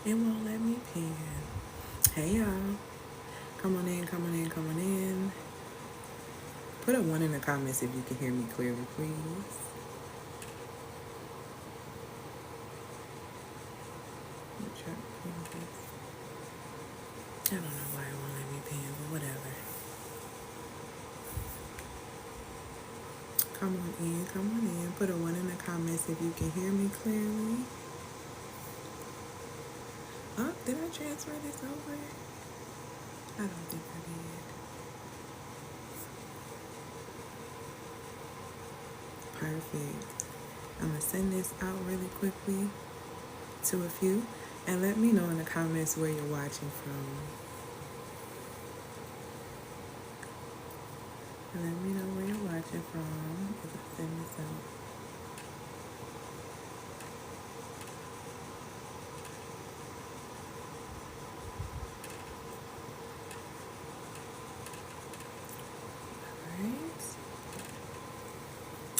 It won't let me pin. Hey y'all. Come on in, come on in, come on in. Put a 1 in the comments if you can hear me clearly, please. I don't know why it won't let me pin, but whatever. Come on in, come on in. Put a 1 in the comments if you can hear me clearly. Oh, did I transfer this over? I don't think I did. Perfect. I'm going to send this out really quickly to a few. And let me know in the comments where you're watching from. And let me know where you're watching from as I send this out.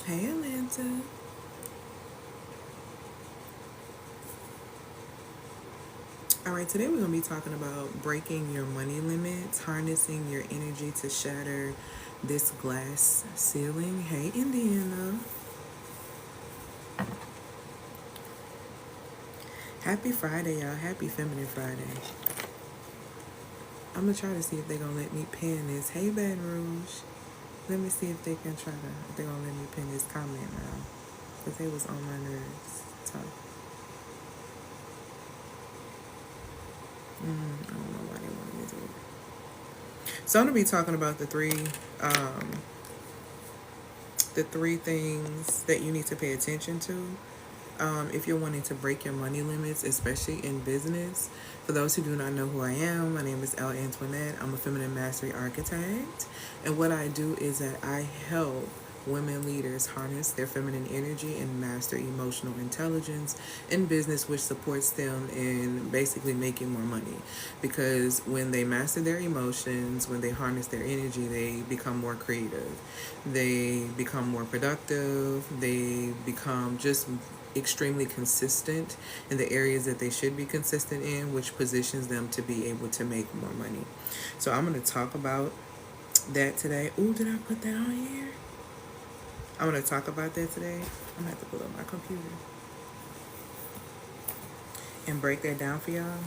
Hey, Atlanta. All right, today we're going to be talking about breaking your money limits, harnessing your energy to shatter this glass ceiling. Hey, Indiana. Happy Friday, y'all. Happy Feminine Friday. I'm going to try to see if they're going to let me pin this. Hey, Baton Rouge. Let me see if they can try to, if they're going to let me pin this comment now. Because it was on my nerves. Tough. I don't know why they wanted me to do it. So I'm going to be talking about the three things that you need to pay attention to if you're wanting to break your money limits, especially in business. For those who do not know who I am, my name is Elle Antoinette. I'm a feminine mastery architect. And what I do is that I help women leaders harness their feminine energy and master emotional intelligence in business, which supports them in basically making more money. Because when they master their emotions, when they harness their energy, they become more creative. They become more productive. They become just extremely consistent in the areas that they should be consistent in, which positions them to be able to make more money. So I'm going to talk about that today. Ooh, did I put that on here? I'm going to talk about that today. I'm going to have to pull up my computer and break that down for y'all.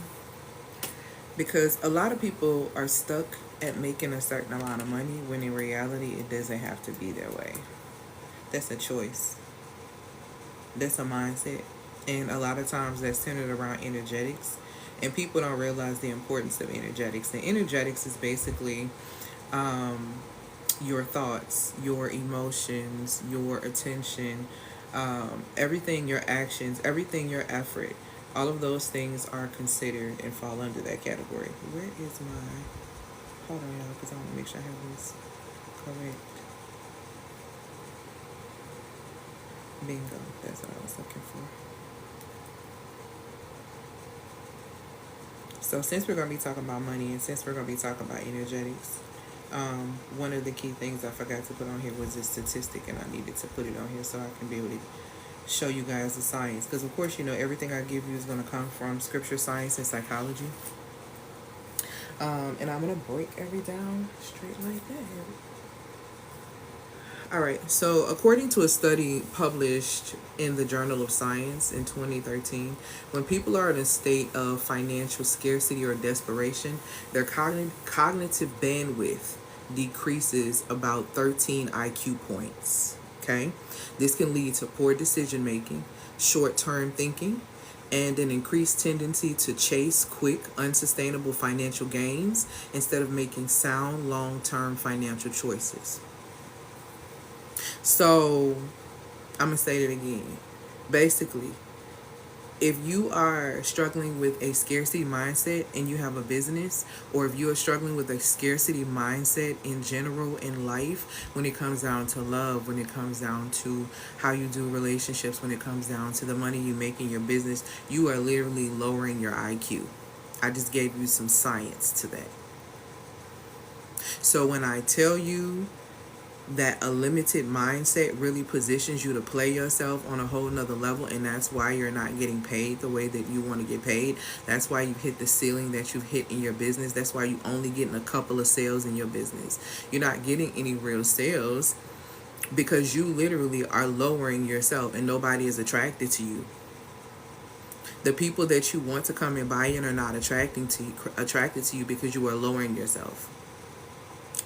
Because a lot of people are stuck at making a certain amount of money when in reality it doesn't have to be their way. That's a choice. That's a mindset. And a lot of times that's centered around energetics. And people don't realize the importance of energetics. And energetics is basically your thoughts, your emotions, your attention, everything, your actions, everything, your effort. All of those things are considered and fall under that category. Where is my... Hold on, y'all, because I want to make sure I have this correct. Bingo. That's what I was looking for. So since we're going to be talking about money and since we're going to be talking about energetics, one of the key things I forgot to put on here was this statistic, and I needed to put it on here so I can be able to show you guys the science. Because, of course, you know, everything I give you is going to come from scripture, science, and psychology. And I'm going to break every down straight like that. All right, so according to a study published in the Journal of Science in 2013, when people are in a state of financial scarcity or desperation, their cognitive bandwidth decreases about 13 IQ points. Okay, this can lead to poor decision making, short-term thinking, and an increased tendency to chase quick, unsustainable financial gains instead of making sound, long-term financial choices. So, I'm going to say it again. Basically, if you are struggling with a scarcity mindset and you have a business, or if you are struggling with a scarcity mindset in general in life, when it comes down to love, when it comes down to how you do relationships, when it comes down to the money you make in your business, you are literally lowering your IQ. I just gave you some science to that. So when I tell you that a limited mindset really positions you to play yourself on a whole nother level, and that's why you're not getting paid the way that you want to get paid. That's why you hit the ceiling that you've hit in your business. That's why you only getting a couple of sales in your business. You're not getting any real sales because you literally are lowering yourself and nobody is attracted to you. The people that you want to come and buy in are not attracted to you because you are lowering yourself.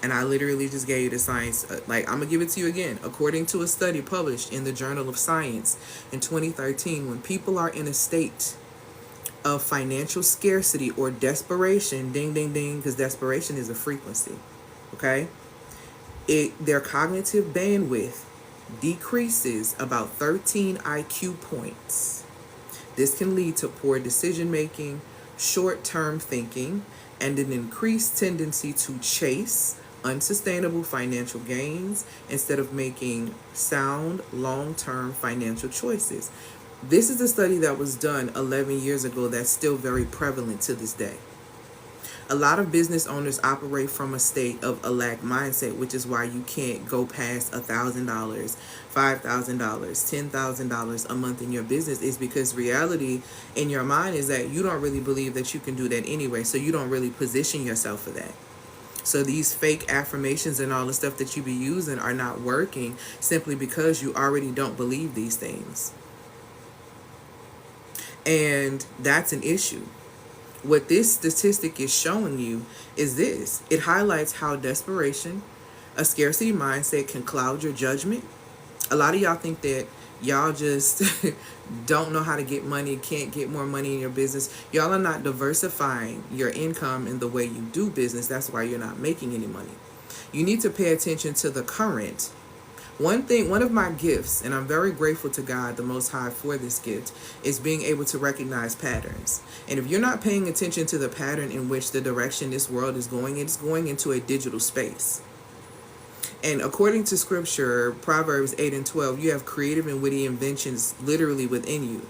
And I literally just gave you the science. Like, I'm going to give it to you again. According to a study published in the Journal of Science in 2013, when people are in a state of financial scarcity or desperation, ding, ding, ding, because desperation is a frequency, okay? Their cognitive bandwidth decreases about 13 IQ points. This can lead to poor decision making, short-term thinking, and an increased tendency to chase unsustainable financial gains instead of making sound, long-term financial choices. This is a study that was done 11 years ago that's still very prevalent to this day. A lot of business owners operate from a state of a lack mindset, which is why you can't go past $1,000, $5,000, $10,000 a month in your business. Is because reality in your mind is that you don't really believe that you can do that anyway, so you don't really position yourself for that. So these fake affirmations and all the stuff that you be using are not working simply because you already don't believe these things. And that's an issue. What this statistic is showing you is this. It highlights how desperation, a scarcity mindset, can cloud your judgment. A lot of y'all think that y'all just don't know how to get money, can't get more money in your business. Y'all are not diversifying your income in the way you do business. That's why you're not making any money. You need to pay attention to the current. One of my gifts, and I'm very grateful to God, the Most High, for this gift, is being able to recognize patterns. And if you're not paying attention to the pattern in which the direction this world is going, it's going into a digital space. And according to scripture, Proverbs 8 and 12, you have creative and witty inventions literally within you.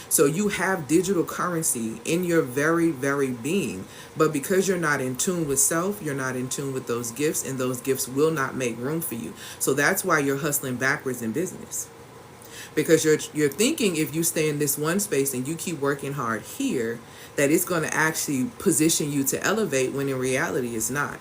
So you have digital currency in your very, very being. But because you're not in tune with self, you're not in tune with those gifts, and those gifts will not make room for you. So that's why you're hustling backwards in business. Because you're thinking if you stay in this one space and you keep working hard here, that it's going to actually position you to elevate, when in reality it's not.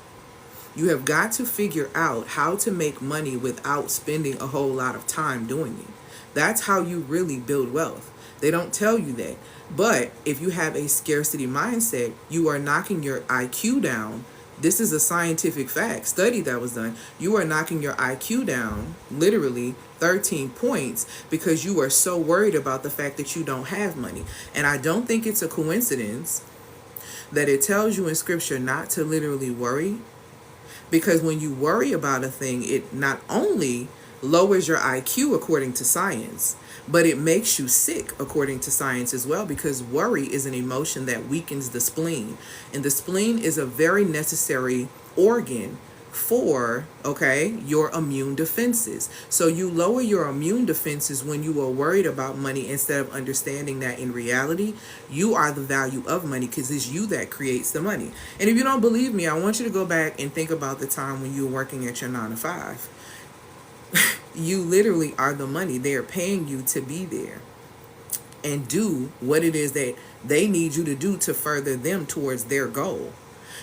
You have got to figure out how to make money without spending a whole lot of time doing it. That's how you really build wealth. They don't tell you that. But if you have a scarcity mindset, you are knocking your IQ down. This is a scientific fact, study that was done. You are knocking your IQ down, literally 13 points, because you are so worried about the fact that you don't have money. And I don't think it's a coincidence that it tells you in scripture not to literally worry. Because when you worry about a thing, it not only lowers your IQ according to science, but it makes you sick according to science as well, because worry is an emotion that weakens the spleen. And the spleen is a very necessary organ for, your immune defenses. So you lower your immune defenses when you are worried about money, instead of understanding that in reality, you are the value of money, because it's you that creates the money. And if you don't believe me, I want you to go back and think about the time when you were working at your 9 to 5. You literally are the money. They are paying you to be there and do what it is that they need you to do to further them towards their goal.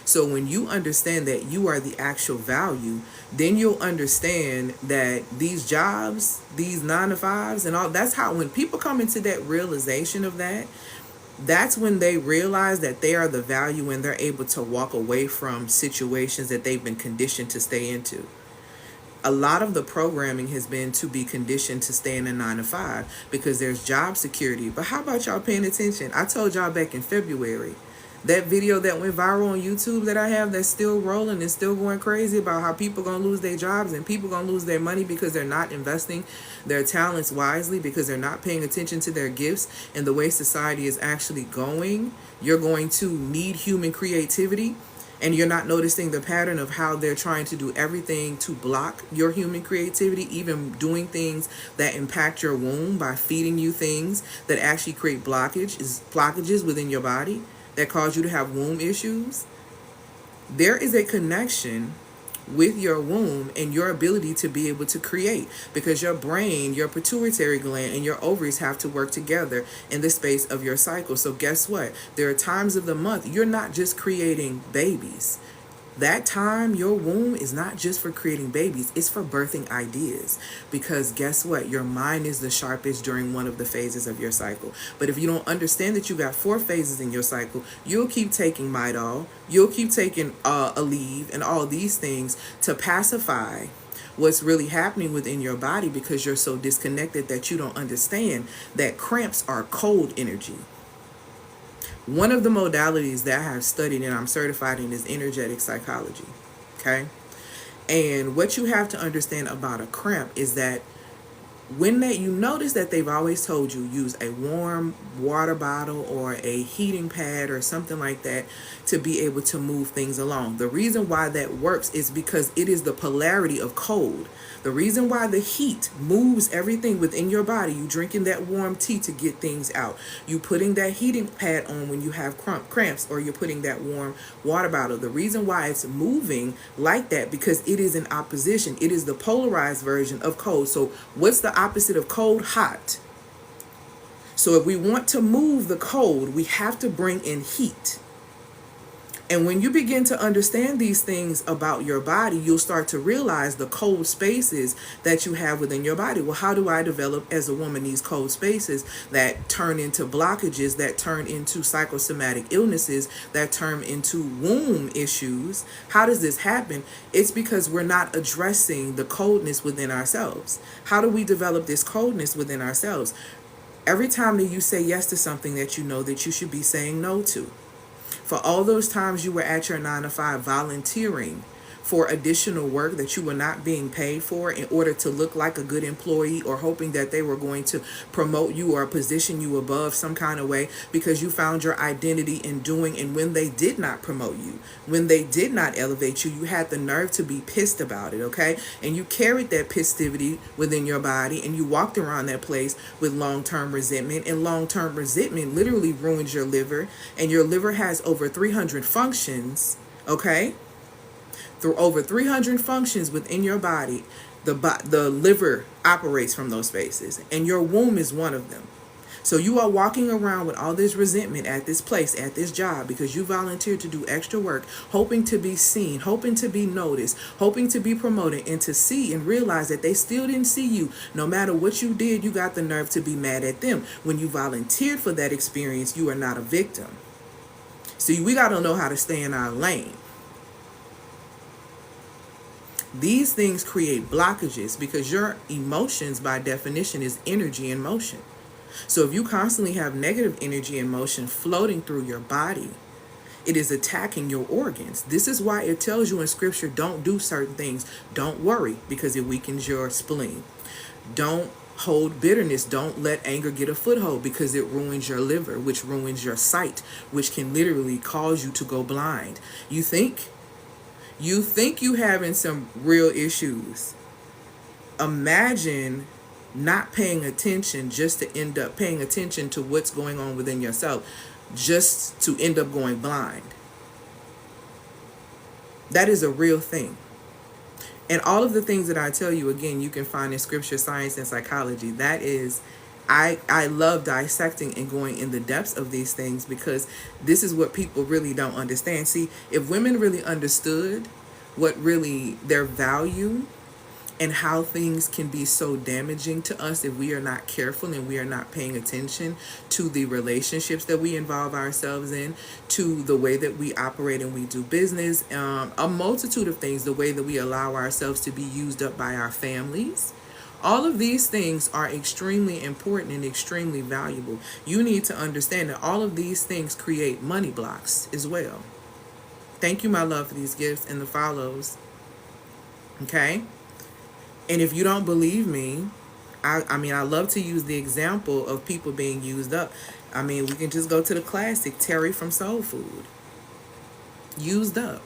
So when you understand that you are the actual value, then you'll understand that these jobs, these 9 to 5s and all, that's how, when people come into that realization of that, that's when they realize that they are the value, and they're able to walk away from situations that they've been conditioned to stay into. A lot of the programming has been to be conditioned to stay in a 9 to 5 because there's job security. But how about y'all paying attention? I told y'all back in February, that video that went viral on YouTube that I have that's still rolling and still going crazy about how people gonna lose their jobs and people gonna lose their money because they're not investing their talents wisely, because they're not paying attention to their gifts and the way society is actually going. You're going to need human creativity, and you're not noticing the pattern of how they're trying to do everything to block your human creativity, even doing things that impact your womb by feeding you things that actually create blockages within your body that cause you to have womb issues. There is a connection with your womb and your ability to be able to create, because your brain, your pituitary gland, and your ovaries have to work together in the space of your cycle. So guess what? There are times of the month you're not just creating babies. That time, your womb is not just for creating babies, it's for birthing ideas. Because guess what? Your mind is the sharpest during one of the phases of your cycle. But if you don't understand that you got 4 phases in your cycle, you'll keep taking Midol, you'll keep taking Aleve and all these things to pacify what's really happening within your body, because you're so disconnected that you don't understand that cramps are cold energy. One of the modalities that I have studied and I'm certified in is energetic psychology. Okay? And what you have to understand about a cramp is that when you notice that they've always told you use a warm water bottle or a heating pad or something like that to be able to move things along. The reason why that works is because it is the polarity of cold. The reason why the heat moves everything within your body, you drinking that warm tea to get things out, you putting that heating pad on when you have cramps, or you're putting that warm water bottle. The reason why it's moving like that, because it is in opposition. It is the polarized version of cold. So what's the opposite of cold? Hot. So if we want to move the cold, we have to bring in heat. And when you begin to understand these things about your body, you'll start to realize the cold spaces that you have within your body. Well, how do I develop as a woman these cold spaces that turn into blockages, that turn into psychosomatic illnesses, that turn into womb issues? How does this happen? It's because we're not addressing the coldness within ourselves. How do we develop this coldness within ourselves? Every time that you say yes to something that you know that you should be saying no to. For all those times you were at your 9 to 5 volunteering for additional work that you were not being paid for in order to look like a good employee, or hoping that they were going to promote you or position you above some kind of way because you found your identity in doing. And when they did not promote you, when they did not elevate you, you had the nerve to be pissed about it, okay? And you carried that pissivity within your body, and you walked around that place with long-term resentment. And long-term resentment literally ruins your liver, and your liver has over 300 functions, okay? Through over 300 functions within your body, the liver operates from those spaces, and your womb is one of them. So you are walking around with all this resentment at this place, at this job, because you volunteered to do extra work, hoping to be seen, hoping to be noticed, hoping to be promoted, and to see and realize that they still didn't see you. No matter what you did, you got the nerve to be mad at them. When you volunteered for that experience, you are not a victim. See, we got to know how to stay in our lane. These things create blockages because your emotions, by definition, is energy in motion. So if you constantly have negative energy in motion floating through your body, it is attacking your organs. This is why it tells you in scripture, don't do certain things. Don't worry, because it weakens your spleen. Don't hold bitterness. Don't let anger get a foothold, because it ruins your liver, which ruins your sight, which can literally cause you to go blind. You think you having some real issues. Imagine not paying attention just to end up paying attention to what's going on within yourself, just to end up going blind. That is a real thing. And all of the things that I tell you, again, you can find in scripture, science, and psychology. That is, I love dissecting and going in the depths of these things, because this is what people really don't understand. See, if women really understood what really their value and how things can be so damaging to us if we are not careful and we are not paying attention to the relationships that we involve ourselves in, to the way that we operate and we do business, a multitude of things, the way that we allow ourselves to be used up by our families. All of these things are extremely important and extremely valuable. You need to understand that all of these things create money blocks as well. Thank you, my love, for these gifts and the follows. Okay? And if you don't believe me, I mean, I love to use the example of people being used up. I mean, we can just go to the classic, Terry from Soul Food. Used up.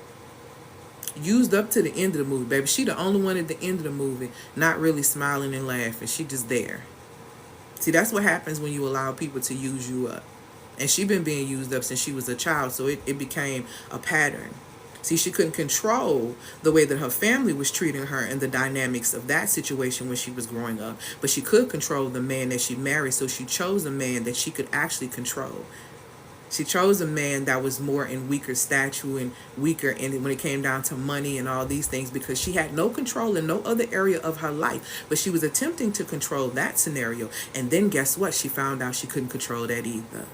Used up to the end of the movie, baby. She the only one at the end of the movie not really smiling and laughing. She just there. See, that's what happens when you allow people to use you up. And she been being used up since she was a child, so it became a pattern. See, she couldn't control the way that her family was treating her and the dynamics of that situation when she was growing up. But she could control the man that she married, so she chose a man that she could actually control. She chose a man that was more in weaker stature and weaker when it came down to money and all these things, because she had no control in no other area of her life. But she was attempting to control that scenario. And then guess what? She found out she couldn't control that either.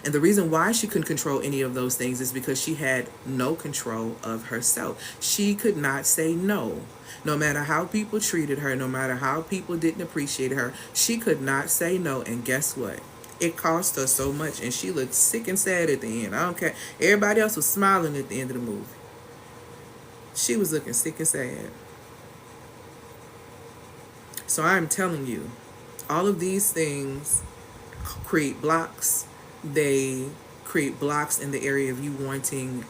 And the reason why she couldn't control any of those things is because she had no control of herself. She could not say no. No matter how people treated her, no matter how people didn't appreciate her, she could not say no. And guess what? It cost her so much, and she looked sick and sad at the end. I don't care. Everybody else was smiling at the end of the movie. She was looking sick and sad. So I'm telling you, all of these things create blocks. They create blocks in the area of you wanting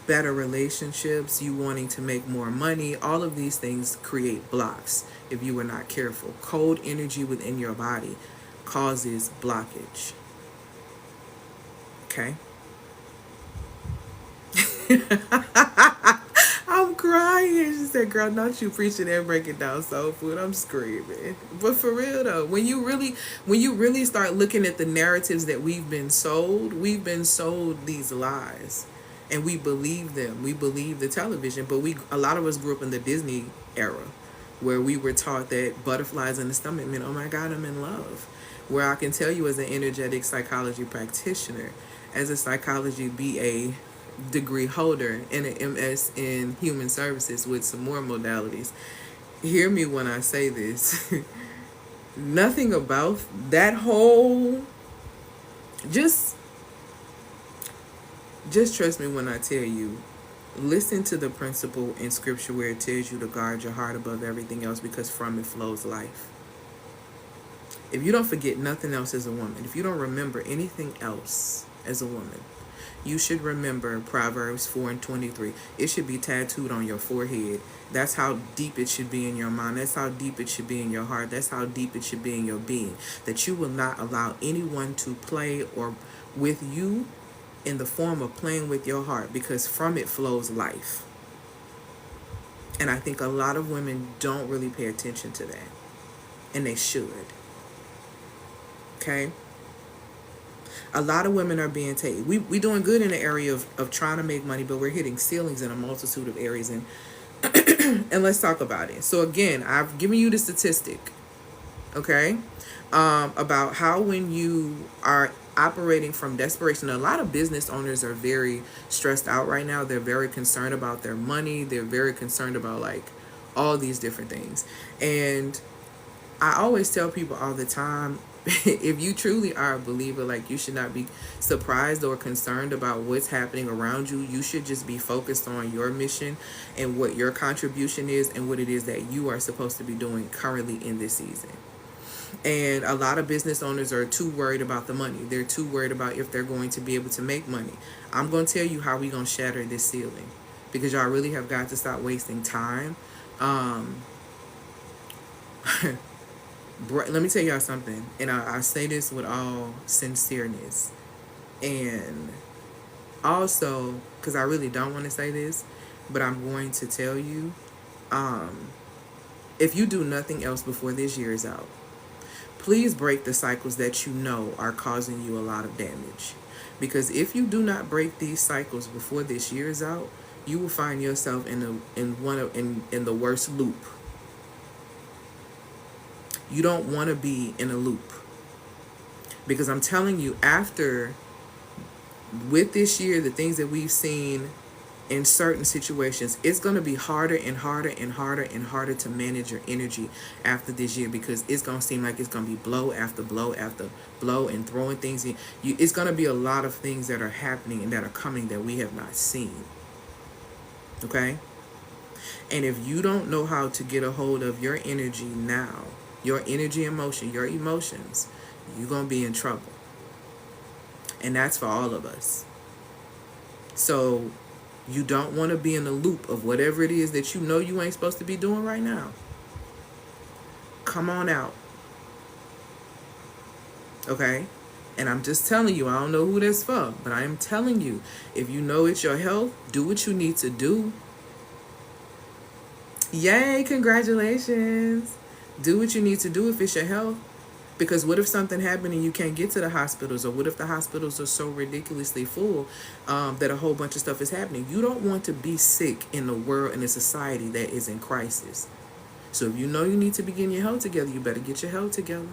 better relationships, you wanting to make more money. All of these things create blocks if you are not careful. Cold energy within your body causes blockage. Okay? I'm crying. She said, girl, not you preaching and breaking down soul food. I'm screaming. But for real though, when you really start looking at the narratives that we've been sold these lies. And we believe them. We believe the television. But a lot of us grew up in the Disney era, where we were taught that butterflies in the stomach meant, oh my God, I'm in love. Where I can tell you, as an energetic psychology practitioner, as a psychology BA degree holder and an MS in human services with some more modalities, hear me when I say this. Nothing about that whole, just trust me when I tell you, listen to the principle in scripture where it tells you to guard your heart above everything else, because from it flows life. If you don't forget nothing else as a woman, if you don't remember anything else as a woman, you should remember Proverbs 4:23. It should be tattooed on your forehead. That's how deep it should be in your mind. That's how deep it should be in your heart. That's how deep it should be in your being. That you will not allow anyone to play or with you in the form of playing with your heart, because from it flows life. And I think a lot of women don't really pay attention to that. And they should. Okay? A lot of women are being taken. We doing good in the area of trying to make money, but we're hitting ceilings in a multitude of areas. And and let's talk about it. So again, I've given you the statistic, okay, about how when you are operating from desperation, a lot of business owners are very stressed out right now. They're very concerned about their money. They're very concerned about like all these different things. And I always tell people all the time, if you truly are a believer, like, you should not be surprised or concerned about what's happening around you. You should just be focused on your mission and what your contribution is and what it is that you are supposed to be doing currently in this season. And a lot of business owners are too worried about the money. They're too worried about if they're going to be able to make money. I'm going to tell you how we're going to shatter this ceiling, because y'all really have got to stop wasting time. Let me tell y'all something, and I say this with all sincereness, and also because I really don't want to say this, but I'm going to tell you, if you do nothing else before this year is out, please break the cycles that you know are causing you a lot of damage. Because if you do not break these cycles before this year is out, you will find yourself in the worst loop. You don't want to be in a loop, because I'm telling you, after with this year, the things that we've seen in certain situations, it's going to be harder and harder and harder and harder to manage your energy after this year, because it's going to seem like it's going to be blow after blow after blow and throwing things in you. It's going to be a lot of things that are happening and that are coming that we have not seen. Okay? And if you don't know how to get a hold of your energy now, your energy, emotion, your emotions, you're going to be in trouble. And that's for all of us. So you don't want to be in the loop of whatever it is that you know you ain't supposed to be doing right now. Come on out. Okay? And I'm just telling you, I don't know who that's for, but I am telling you, if you know it's your health, do what you need to do. Yay, congratulations. Do what you need to do if it's your health. Because what if something happened and you can't get to the hospitals? Or what if the hospitals are so ridiculously full that a whole bunch of stuff is happening? You don't want to be sick in the world, in a society that is in crisis. So if you know you need to be getting your health together, you better get your health together.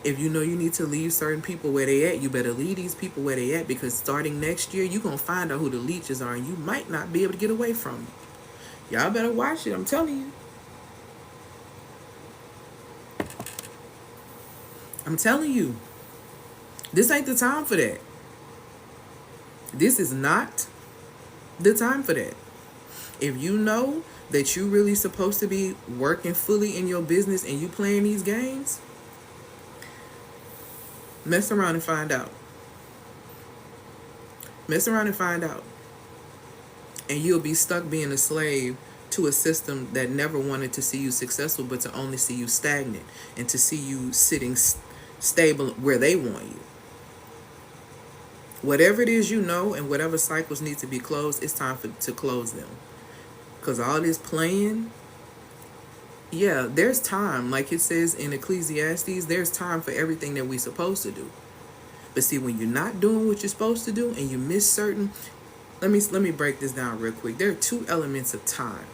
If you know you need to leave certain people where they at, you better leave these people where they at, because starting next year, you're going to find out who the leeches are and you might not be able to get away from them. Y'all better watch it, I'm telling you. I'm telling you, this ain't the time for that. This is not the time for that. If you know that you really supposed to be working fully in your business and you playing these games, mess around and find out. Mess around and find out. And you'll be stuck being a slave to a system that never wanted to see you successful, but to only see you stagnant and to see you sitting stable where they want you. Whatever it is you know, and whatever cycles need to be closed, it's time to close them. Because all this playing, yeah, there's time. Like it says in Ecclesiastes, there's time for everything that we're supposed to do. But see, when you're not doing what you're supposed to do and you miss certain, let me break this down real quick. There are two elements of time.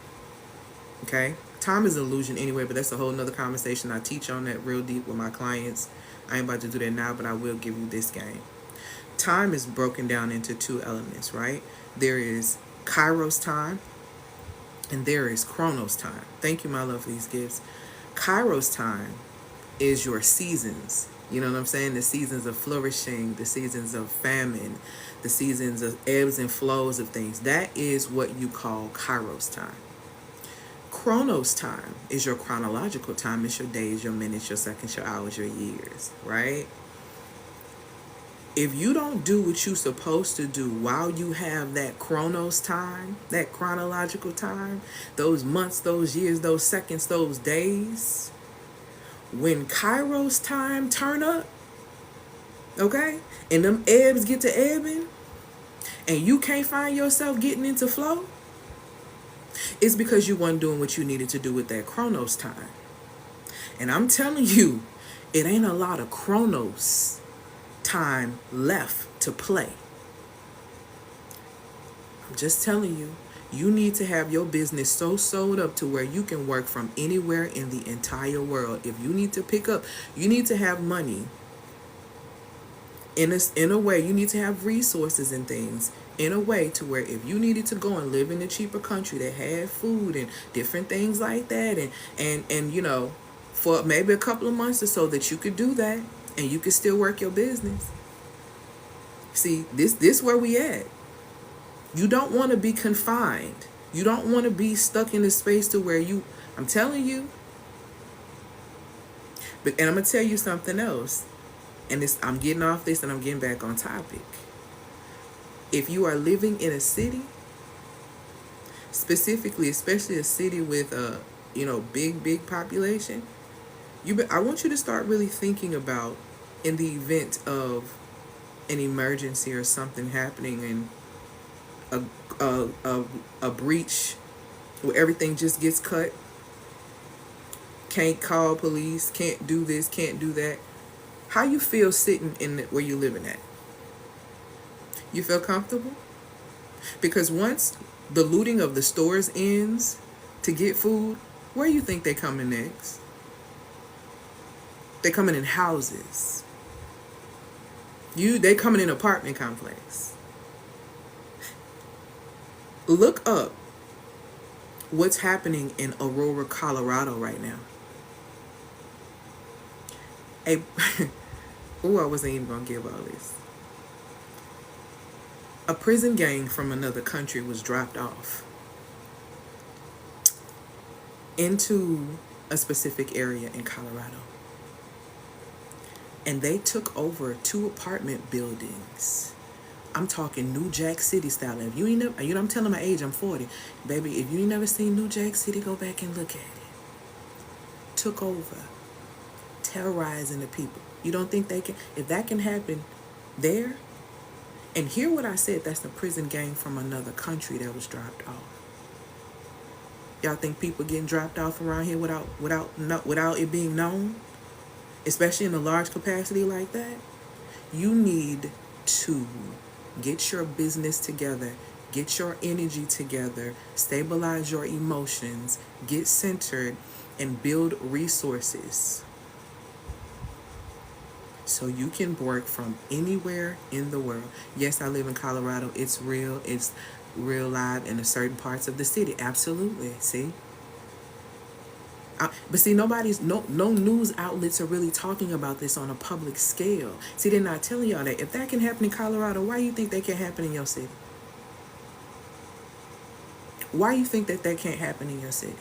Okay? Time is an illusion anyway, but that's a whole nother conversation. I teach on that real deep with my clients. I ain't about to do that now, but I will give you this game. Time is broken down into two elements, right? There is Kairos time and there is Kronos time. Thank you, my love, for these gifts. Kairos time is your seasons. You know what I'm saying? The seasons of flourishing, the seasons of famine, the seasons of ebbs and flows of things. That is what you call Kairos time. Kronos time is your chronological time. It's your days, your minutes, your seconds, your hours, your years, right? If you don't do what you're supposed to do while you have that Kronos time, that chronological time, those months, those years, those seconds, those days, when Kairos time turn up, okay, and them ebbs get to ebbing, and you can't find yourself getting into flow, it's because you weren't doing what you needed to do with that Kronos time. And I'm telling you, it ain't a lot of Kronos time left to play. I'm just telling you, you need to have your business so sold up to where you can work from anywhere in the entire world. If you need to pick up, you need to have money in a way, you need to have resources and things in a way to where if you needed to go and live in a cheaper country that had food and different things like that, and you know, for maybe a couple of months or so, that you could do that and you could still work your business. See, this where we at. You don't want to be confined. You don't want to be stuck in a space to where I'm telling you. And I'm going to tell you something else. And I'm getting off this and I'm getting back on topic. If you are living in a city, specifically, especially a city with a, big population, I want you to start really thinking about, in the event of an emergency or something happening and a breach where everything just gets cut, can't call police, can't do this, can't do that. How you feel sitting in where you living at? You feel comfortable? Because once the looting of the stores ends to get food, where do you think they coming next? They coming in houses. They coming in apartment complex. Look up what's happening in Aurora, Colorado right now. I wasn't even gonna give all this. A prison gang from another country was dropped off into a specific area in Colorado. And they took over 2 apartment buildings. I'm talking New Jack City style. If you ain't never, I'm telling my age, I'm 40. Baby, if you ain't never seen New Jack City, go back and look at it. Took over. Terrorizing the people. You don't think they can? If that can happen there, and hear what I said, that's the prison gang from another country that was dropped off. Y'all think people getting dropped off around here without it being known? Especially in a large capacity like that? You need to get your business together, get your energy together, stabilize your emotions, get centered, and build resources so you can work from anywhere in the world. Yes, I live in Colorado. It's real. It's real live in certain parts of the city. Absolutely. See? But see, no news outlets are really talking about this on a public scale. See, they're not telling y'all that. If that can happen in Colorado, why do you think that can happen in your city? Why do you think that can't happen in your city?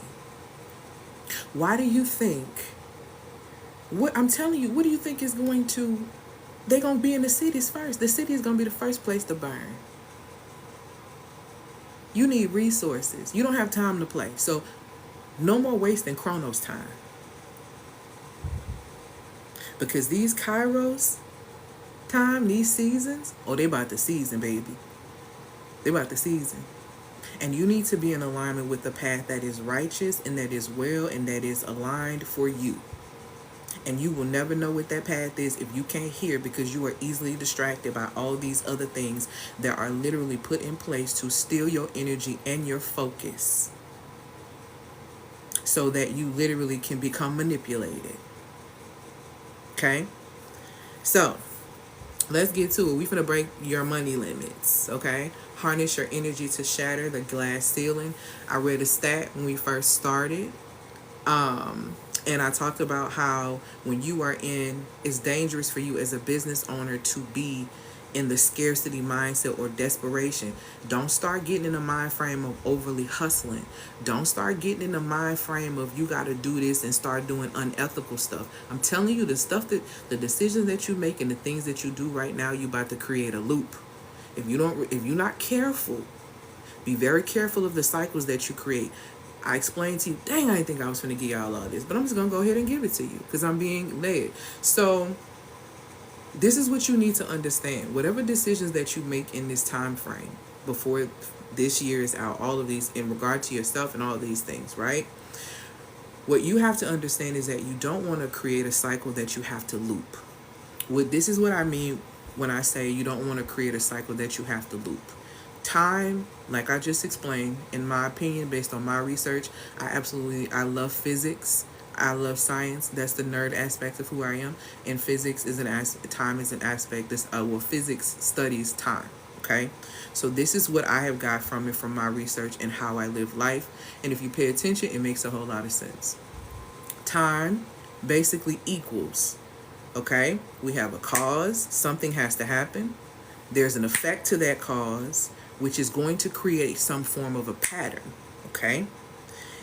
Why do you think... I'm telling you, what do you think is going to... They're going to be in the cities first. The city is going to be the first place to burn. You need resources. You don't have time to play. So no more wasting Kronos time. Because these Kairos time, these seasons, they about to season, baby. They about to season. And you need to be in alignment with the path that is righteous and that is well and that is aligned for you. And you will never know what that path is if you can't hear, because you are easily distracted by all these other things that are literally put in place to steal your energy and your focus so that you literally can become manipulated. Okay? So, let's get to it. We finna break your money limits, okay? Harness your energy to shatter the glass ceiling. I read a stat when we first started. And I talked about how when you are it's dangerous for you as a business owner to be in the scarcity mindset or desperation. Don't start getting in the mind frame of overly hustling. Don't start getting in the mind frame of you got to do this and start doing unethical stuff. I'm telling you, the decisions that you make and the things that you do right now, you about to create a loop. If you're not careful, be very careful of the cycles that you create. I explained to you, dang, I didn't think I was going to give y'all all this, but I'm just going to go ahead and give it to you because I'm being led. So this is what you need to understand. Whatever decisions that you make in this time frame before this year is out, all of these in regard to yourself and all of these things, right? What you have to understand is that you don't want to create a cycle that you have to loop. This is what I mean when I say you don't want to create a cycle that you have to loop. Time, like I just explained, in my opinion, based on my research, I love physics. I love science. That's the nerd aspect of who I am. And physics is time is an aspect. Physics studies time. Okay, so this is what I have got from it, from my research and how I live life. And if you pay attention, it makes a whole lot of sense. Time basically equals, okay, we have a cause. Something has to happen. There's an effect to that cause, which is going to create some form of a pattern, okay?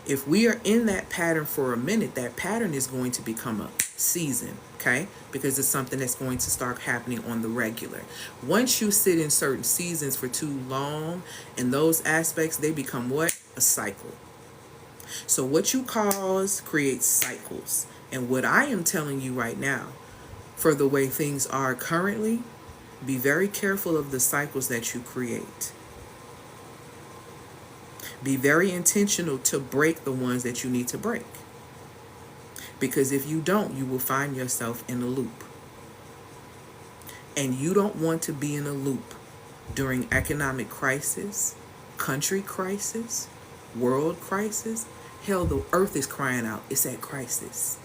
If we are in that pattern for a minute, that pattern is going to become a season, okay? Because it's something that's going to start happening on the regular. Once you sit in certain seasons for too long, in those aspects, they become what? A cycle. So what you cause creates cycles. And what I am telling you right now, for the way things are currently, be very careful of the cycles that you create. Be very intentional to break the ones that you need to break. Because if you don't, you will find yourself in a loop. And you don't want to be in a loop. during economic crisis, country crisis, world crisis. Hell, the earth is crying out. It's at crisis.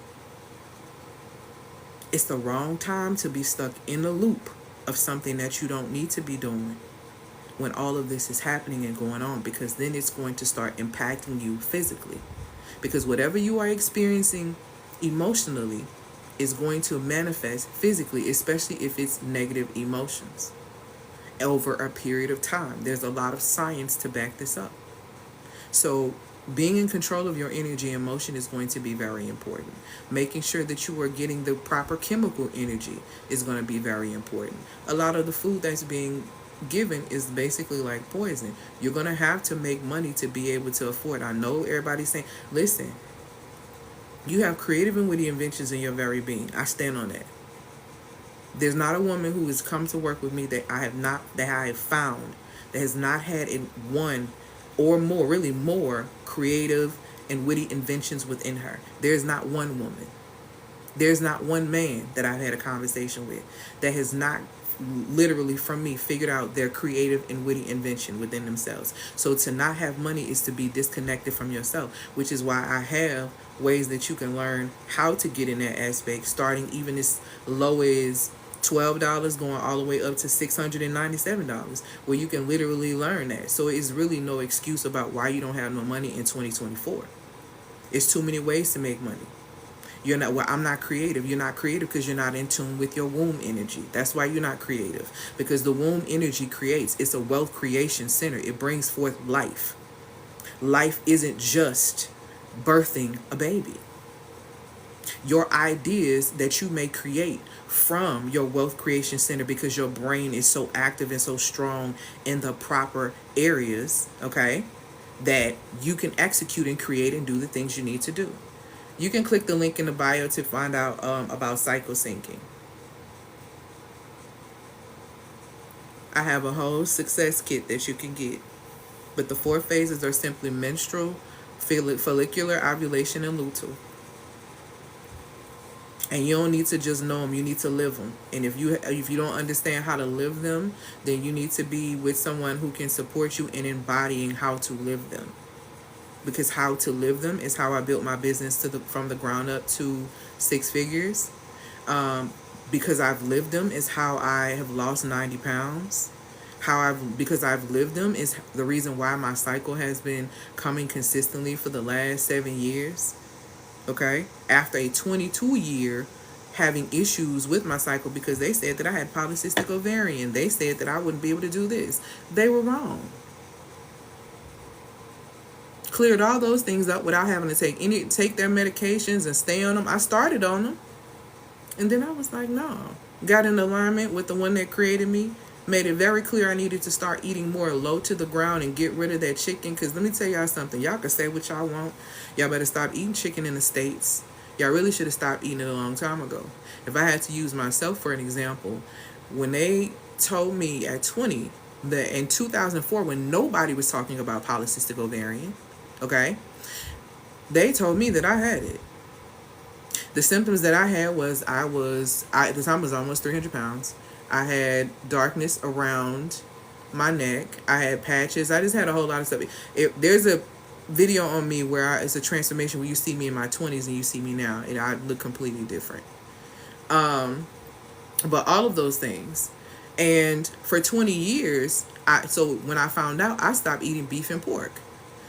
It's the wrong time to be stuck in a loop of something that you don't need to be doing when all of this is happening and going on, because then it's going to start impacting you physically. Because whatever you are experiencing emotionally is going to manifest physically, especially if it's negative emotions over a period of time. There's a lot of science to back this up. So being in control of your energy and emotion is going to be very important. Making sure that you are getting the proper chemical energy is going to be very important. A lot of the food that's being given is basically like poison. You're going to have to make money to be able to afford. I know everybody's saying, listen, you have creative and witty inventions in your very being. I stand on that. There's not a woman who has come to work with me that I have found that has not had one or more, really more, creative and witty inventions within her. There's not one woman. There's not one man that I've had a conversation with that has not literally from me figured out their creative and witty invention within themselves. So to not have money is to be disconnected from yourself, which is why I have ways that you can learn how to get in that aspect, starting even as low as $12 going all the way up to $697, where you can literally learn that. So it's really no excuse about why you don't have no money in 2024. It's too many ways to make money. You're not, well, I'm not creative. You're not creative because you're not in tune with your womb energy. That's why you're not creative, because the womb energy creates. It's a wealth creation center. It brings forth life. Life isn't just birthing a baby. Your ideas that you may create from your wealth creation center, because your brain is so active and so strong in the proper areas, okay, that you can execute and create and do the things you need to do. You can click the link in the bio to find out about cycle syncing. I have a whole success kit that you can get. But the 4 phases are simply menstrual, follicular, ovulation, and luteal. And you don't need to just know them. You need to live them. And if you don't understand how to live them, then you need to be with someone who can support you in embodying how to live them. Because how to live them is how I built my business from the ground up to 6 figures. Because I've lived them is how I have lost 90 pounds. Because I've lived them is the reason why my cycle has been coming consistently for the last 7 years. Okay? After a 22-year having issues with my cycle because they said that I had polycystic ovarian. They said that I wouldn't be able to do this. They were wrong. Cleared all those things up without having to take their medications and stay on them. I started on them. And then I was like, no. Got in alignment with the one that created me. Made it very clear I needed to start eating more low to the ground and get rid of that chicken. Because let me tell y'all something. Y'all can say what y'all want. Y'all better stop eating chicken in the States. Y'all really should have stopped eating it a long time ago. If I had to use myself for an example, when they told me at 20 that in 2004, when nobody was talking about polycystic ovarian, okay, they told me that I had it. The symptoms that I had was I at the time was almost 300 pounds. I had darkness around my neck. I had patches. I just had a whole lot of stuff. There's a video on me where it's a transformation where you see me in my 20s and you see me now, and I look completely different. But all of those things. And for 20 years, so when I found out, I stopped eating beef and pork.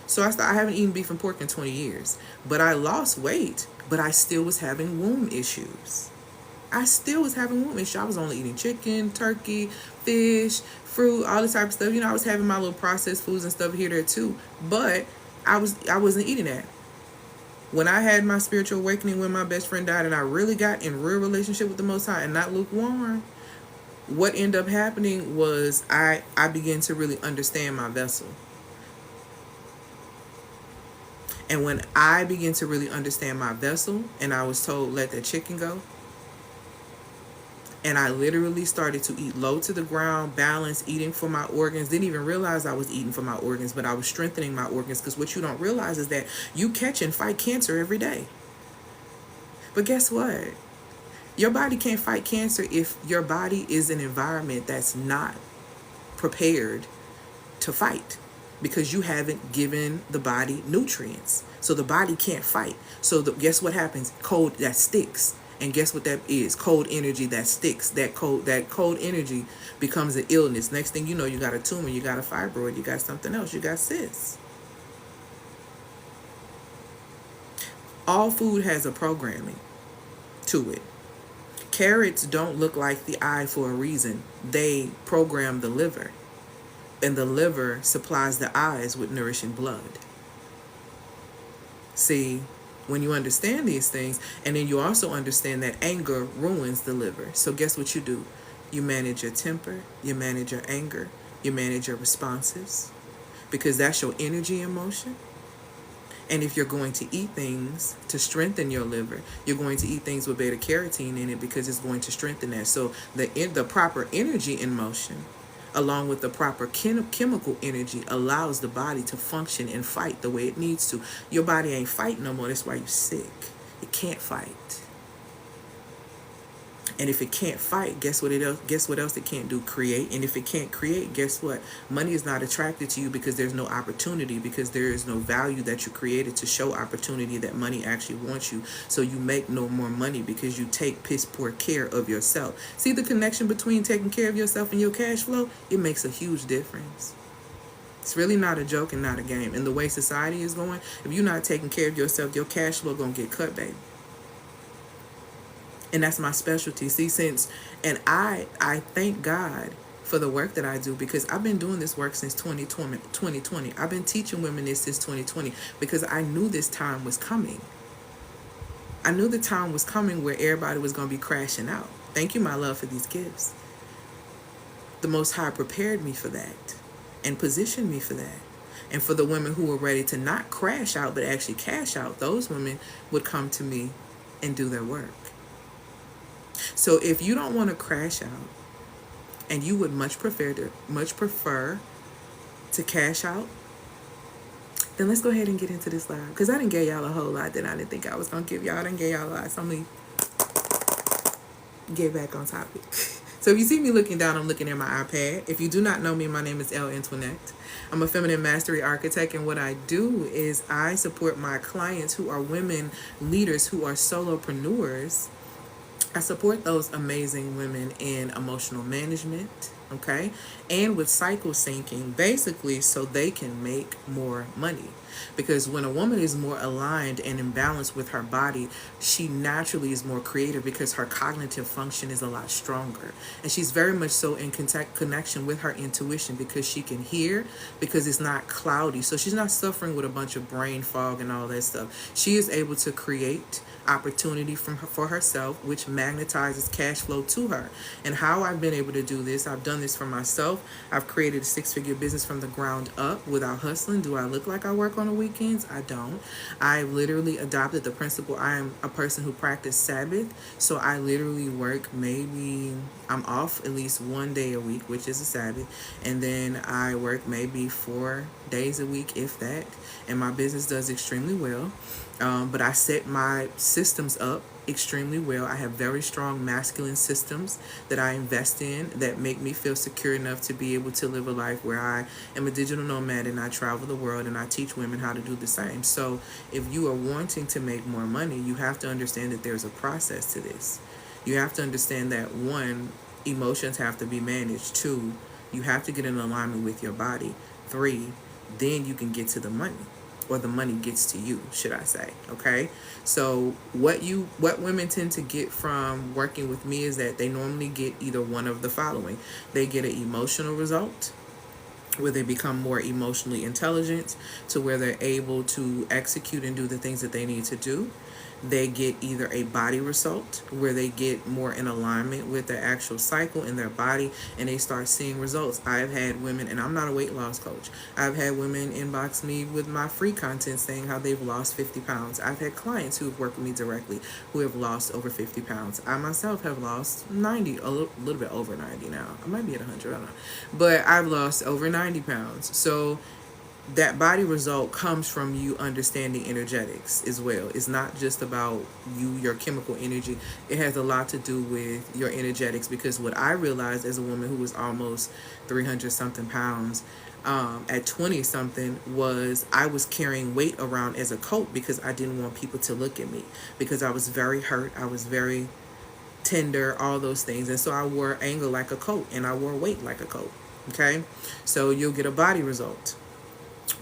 So I haven't eaten beef and pork in 20 years. But I lost weight, but I still was having womb issues. I was only eating chicken, turkey, fish, fruit, all this type of stuff. You know, I was having my little processed foods and stuff here, there too. But I wasn't eating that. When I had my spiritual awakening when my best friend died and I really got in real relationship with the Most High and not lukewarm, what ended up happening was I began to really understand my vessel. And when I began to really understand my vessel and I was told, let that chicken go, and I literally started to eat low to the ground, balance, eating for my organs. Didn't even realize I was eating for my organs, but I was strengthening my organs, because what you don't realize is that you catch and fight cancer every day. But guess what? Your body can't fight cancer if your body is an environment that's not prepared to fight because you haven't given the body nutrients. So the body can't fight. So guess what happens? Cold that sticks. And guess what that is? Cold energy that sticks. That cold energy becomes an illness. Next thing you know, you got a tumor, you got a fibroid, you got something else, you got cysts. All food has a programming to it. Carrots don't look like the eye for a reason. They program the liver, and the liver supplies the eyes with nourishing blood. See, when you understand these things, and then you also understand that anger ruins the liver. So guess what you do? You manage your temper, you manage your anger, you manage your responses, because that's your energy and motion. And if you're going to eat things to strengthen your liver, you're going to eat things with beta carotene in it because it's going to strengthen that. So the proper energy in motion, along with the proper chemical energy, allows the body to function and fight the way it needs to. Your body ain't fighting no more. That's why you're sick. It can't fight. And if it can't fight, guess what else it can't do? Create. And if it can't create, guess what? Money is not attracted to you because there's no opportunity, because there is no value that you created to show opportunity that money actually wants you. So you make no more money because you take piss poor care of yourself. See the connection between taking care of yourself and your cash flow? It makes a huge difference. It's really not a joke and not a game. And the way society is going, if you're not taking care of yourself, your cash flow gonna get cut, baby. And that's my specialty. See, and I thank God for the work that I do, because I've been doing this work since 2020. I've been teaching women this since 2020 because I knew this time was coming. I knew the time was coming where everybody was going to be crashing out. Thank you, my love, for these gifts. The Most High prepared me for that and positioned me for that. And for the women who were ready to not crash out but actually cash out, those women would come to me and do their work. So if you don't want to crash out and you would much prefer to cash out, then let's go ahead and get into this live, because I didn't give y'all a whole lot that I didn't think I was going to give y'all. I didn't give y'all a lot, so I'm going to get back on topic. So if you see me looking down, I'm looking at my iPad. If you do not know me, my name is Antoinette. I'm a feminine mastery architect, and what I do is I support my clients who are women leaders, who are solopreneurs. I support those amazing women in emotional management, okay, and with cycle syncing, basically so they can make more money. Because when a woman is more aligned and in balance with her body, she naturally is more creative because her cognitive function is a lot stronger. And she's very much so in connection with her intuition because she can hear, because it's not cloudy. So she's not suffering with a bunch of brain fog and all that stuff. She is able to create opportunity for herself, which magnetizes cash flow to her. And how I've been able to do this, I've done this for myself. I've created a 6-figure business from the ground up without hustling. Do I look like I work on the weekends? I don't. I literally adopted the principle. I am a person who practiced Sabbath, so I literally work I'm off at least one day a week, which is a Sabbath, and then I work maybe 4 days a week, if that, and my business does extremely well. But I set my systems up extremely well. I have very strong masculine systems that I invest in that make me feel secure enough to be able to live a life where I am a digital nomad and I travel the world and I teach women how to do the same. So if you are wanting to make more money, you have to understand that there's a process to this. You have to understand that 1, emotions have to be managed. 2, you have to get in alignment with your body. 3, then you can get to the money. Or the money gets to you, should I say, okay? So what women tend to get from working with me is that they normally get either one of the following. They get an emotional result, where they become more emotionally intelligent to where they're able to execute and do the things that they need to do. They get either a body result, where they get more in alignment with their actual cycle in their body and they start seeing results. I've had women, and I'm not a weight loss coach, I've had women inbox me with my free content saying how they've lost 50 pounds. I've had clients who have worked with me directly who have lost over 50 pounds. I myself have lost 90, a little bit over 90 now. I might be at 100, I don't know. But I've lost over 90 pounds. So that body result comes from you understanding energetics as well. It's not just about your chemical energy. It has a lot to do with your energetics, because what I realized as a woman who was almost 300 something pounds at 20 something was I was carrying weight around as a coat because I didn't want people to look at me, because I was very hurt. I was very tender, all those things. And so I wore anger like a coat and I wore weight like a coat. Okay. So you'll get a body result,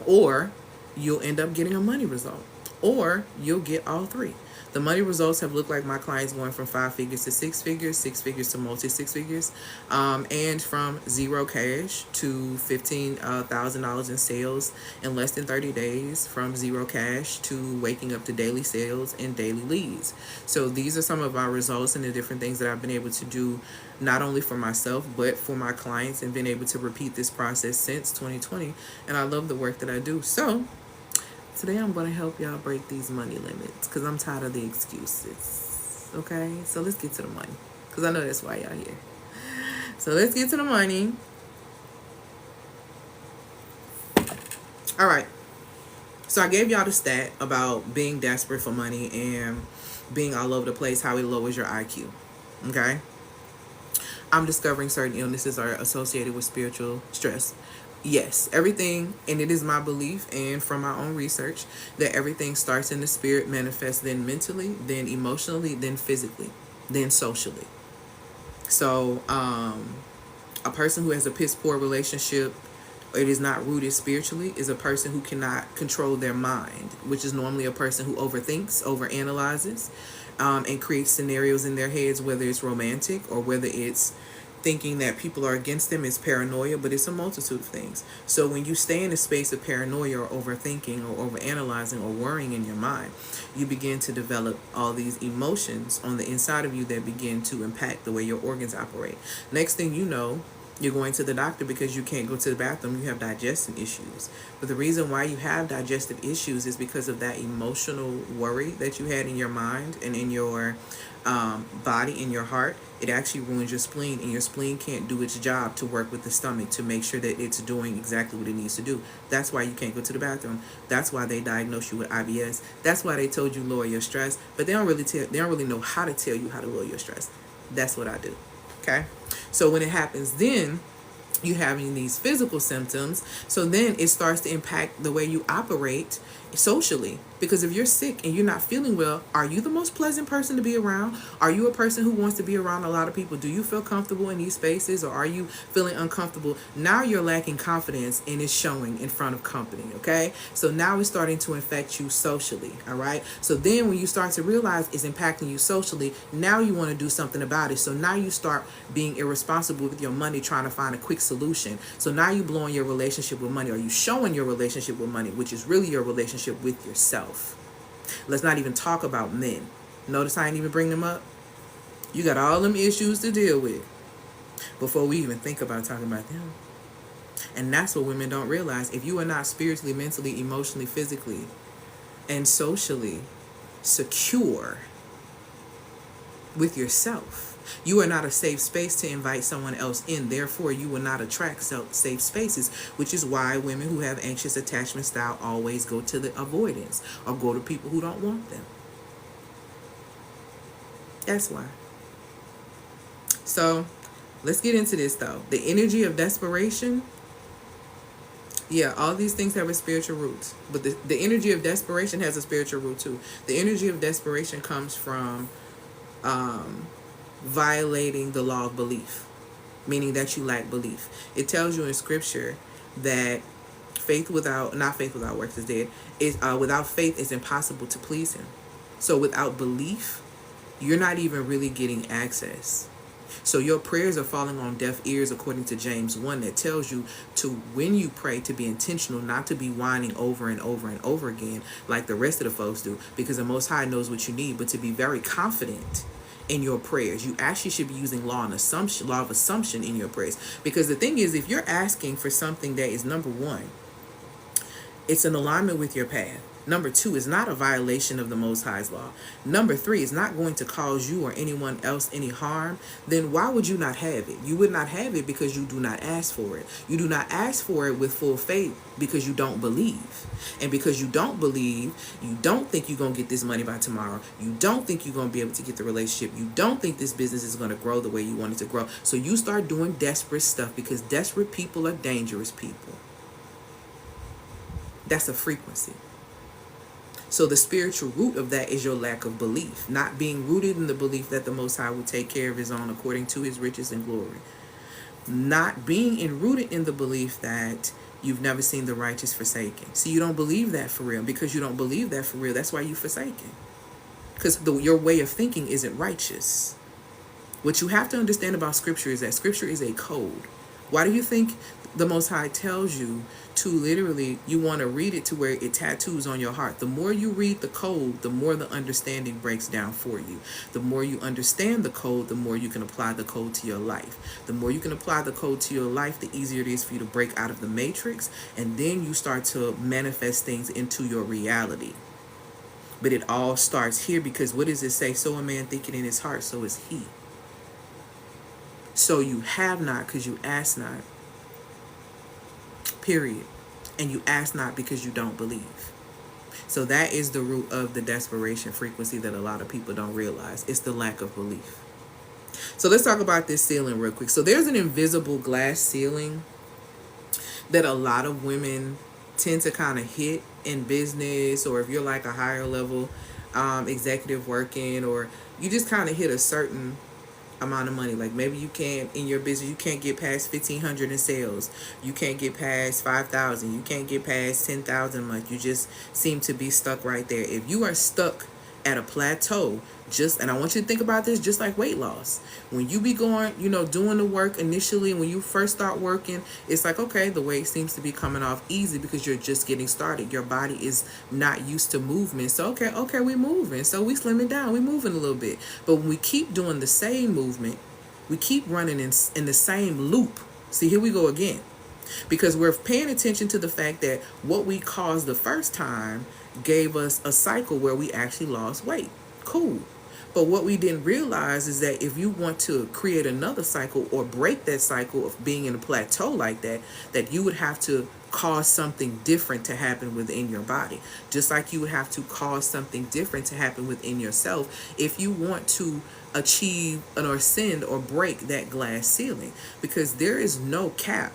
or you'll end up getting a money result, or you'll get all three. The money results have looked like my clients going from 5 figures to 6 figures, 6 figures to multi 6 figures, and from zero cash to $15,000 in sales in less than 30 days, from zero cash to waking up to daily sales and daily leads. So these are some of our results and the different things that I've been able to do, not only for myself, but for my clients, and been able to repeat this process since 2020. And I love the work that I do. So today I'm going to help y'all break these money limits, because I'm tired of the excuses. Okay, so let's get to the money, because I know that's why y'all here. So let's get to the money. All right. So I gave y'all the stat about being desperate for money and being all over the place, how it lowers your IQ. Okay. I'm discovering certain illnesses are associated with spiritual stress. Yes, everything, and it is my belief and from my own research that everything starts in the spirit, manifests then mentally, then emotionally, then physically, then socially. So a person who has a piss poor relationship, it is not rooted spiritually, is a person who cannot control their mind, which is normally a person who overthinks, overanalyzes, and creates scenarios in their heads, whether it's romantic or whether it's thinking that people are against them. Is paranoia, but it's a multitude of things. So when you stay in a space of paranoia or overthinking or overanalyzing or worrying in your mind, you begin to develop all these emotions on the inside of you that begin to impact the way your organs operate. Next thing you know, you're going to the doctor because you can't go to the bathroom. You have digestion issues. But the reason why you have digestive issues is because of that emotional worry that you had in your mind and in your body, in your heart. It actually ruins your spleen, and your spleen can't do its job to work with the stomach to make sure that it's doing exactly what it needs to do. That's why you can't go to the bathroom. That's why they diagnosed you with IBS. That's why they told you lower your stress. But they don't really know how to tell you how to lower your stress. That's what I do. Okay. So when it happens, then you having these physical symptoms. So then it starts to impact the way you operate socially, because if you're sick and you're not feeling well, are you the most pleasant person to be around? Are you a person who wants to be around a lot of people? Do you feel comfortable in these spaces, or are you feeling uncomfortable? Now you're lacking confidence, and it's showing in front of company. Okay, so now it's starting to affect you socially. All right, so then when you start to realize it's impacting you socially, now you want to do something about it. So now you start being irresponsible with your money, trying to find a quick solution. So now you blowing your relationship with money, or you showing your relationship with money, which is really your relationship with yourself. Let's not even talk about men. Notice I ain't even bring them up. You got all them issues to deal with before we even think about talking about them. And that's what women don't realize. If you are not spiritually, mentally, emotionally, physically, and socially secure with yourself, you are not a safe space to invite someone else in. Therefore, you will not attract safe spaces, which is why women who have anxious attachment style always go to the avoidance or go to people who don't want them. That's why. So let's get into this though. The energy of desperation. Yeah, all these things have a spiritual root, but the energy of desperation has a spiritual root too. The energy of desperation comes from violating the law of belief, meaning that you lack belief. It tells you in scripture that not faith without works is dead. Without faith, it's impossible to please him. So without belief, you're not even really getting access. So your prayers are falling on deaf ears, according to James 1, that tells you to, when you pray, to be intentional, not to be whining over and over and over again like the rest of the folks do, because the Most High knows what you need, but to be very confident in your prayers. You actually should be using law of assumption in your prayers, because the thing is, if you're asking for something that is, number one, it's in alignment with your path. Number 2, is not a violation of the Most High's law. Number 3, is not going to cause you or anyone else any harm. Then why would you not have it? You would not have it because you do not ask for it. You do not ask for it with full faith because you don't believe. And because you don't believe, you don't think you're going to get this money by tomorrow. You don't think you're going to be able to get the relationship. You don't think this business is going to grow the way you want it to grow. So you start doing desperate stuff, because desperate people are dangerous people. That's a frequency. So the spiritual root of that is your lack of belief, not being rooted in the belief that the Most High will take care of his own according to his riches and glory. Not being rooted in the belief that you've never seen the righteous forsaken. See, you don't believe that for real. Because you don't believe that for real, that's why you're forsaken. Because your way of thinking isn't righteous. What you have to understand about Scripture is that Scripture is a code. Why do you think the Most High tells you to literally, you want to read it to where it tattoos on your heart? The more you read the code, the more the understanding breaks down for you. The more you understand the code, the more you can apply the code to your life. The more you can apply the code to your life, the easier it is for you to break out of the matrix. And then you start to manifest things into your reality. But it all starts here, because what does it say? So a man thinking in his heart, so is he. So you have not because you ask not. Period. And you ask not because you don't believe. So that is the root of the desperation frequency that a lot of people don't realize. It's the lack of belief. So let's talk about this ceiling real quick. So there's an invisible glass ceiling that a lot of women tend to kind of hit in business, or if you're like a higher level executive working, or you just kind of hit a certain amount of money. Like maybe you can't, in your business, you can't get past 1,500 in sales. You can't get past 5,000. You can't get past 10,000 a month. You just seem to be stuck right there. If you are stuck at a plateau, and I want you to think about this just like weight loss. When you be going, doing the work initially, when you first start working, it's like, okay, the weight seems to be coming off easy because you're just getting started. Your body is not used to movement. So, okay, we moving. So we slimming down. We moving a little bit. But when we keep doing the same movement, we keep running in the same loop. See, here we go again. Because we're paying attention to the fact that what we caused the first time gave us a cycle where we actually lost weight. Cool. But what we didn't realize is that if you want to create another cycle or break that cycle of being in a plateau like that, that you would have to cause something different to happen within your body. Just like you would have to cause something different to happen within yourself if you want to achieve or ascend or break that glass ceiling. Because there is no cap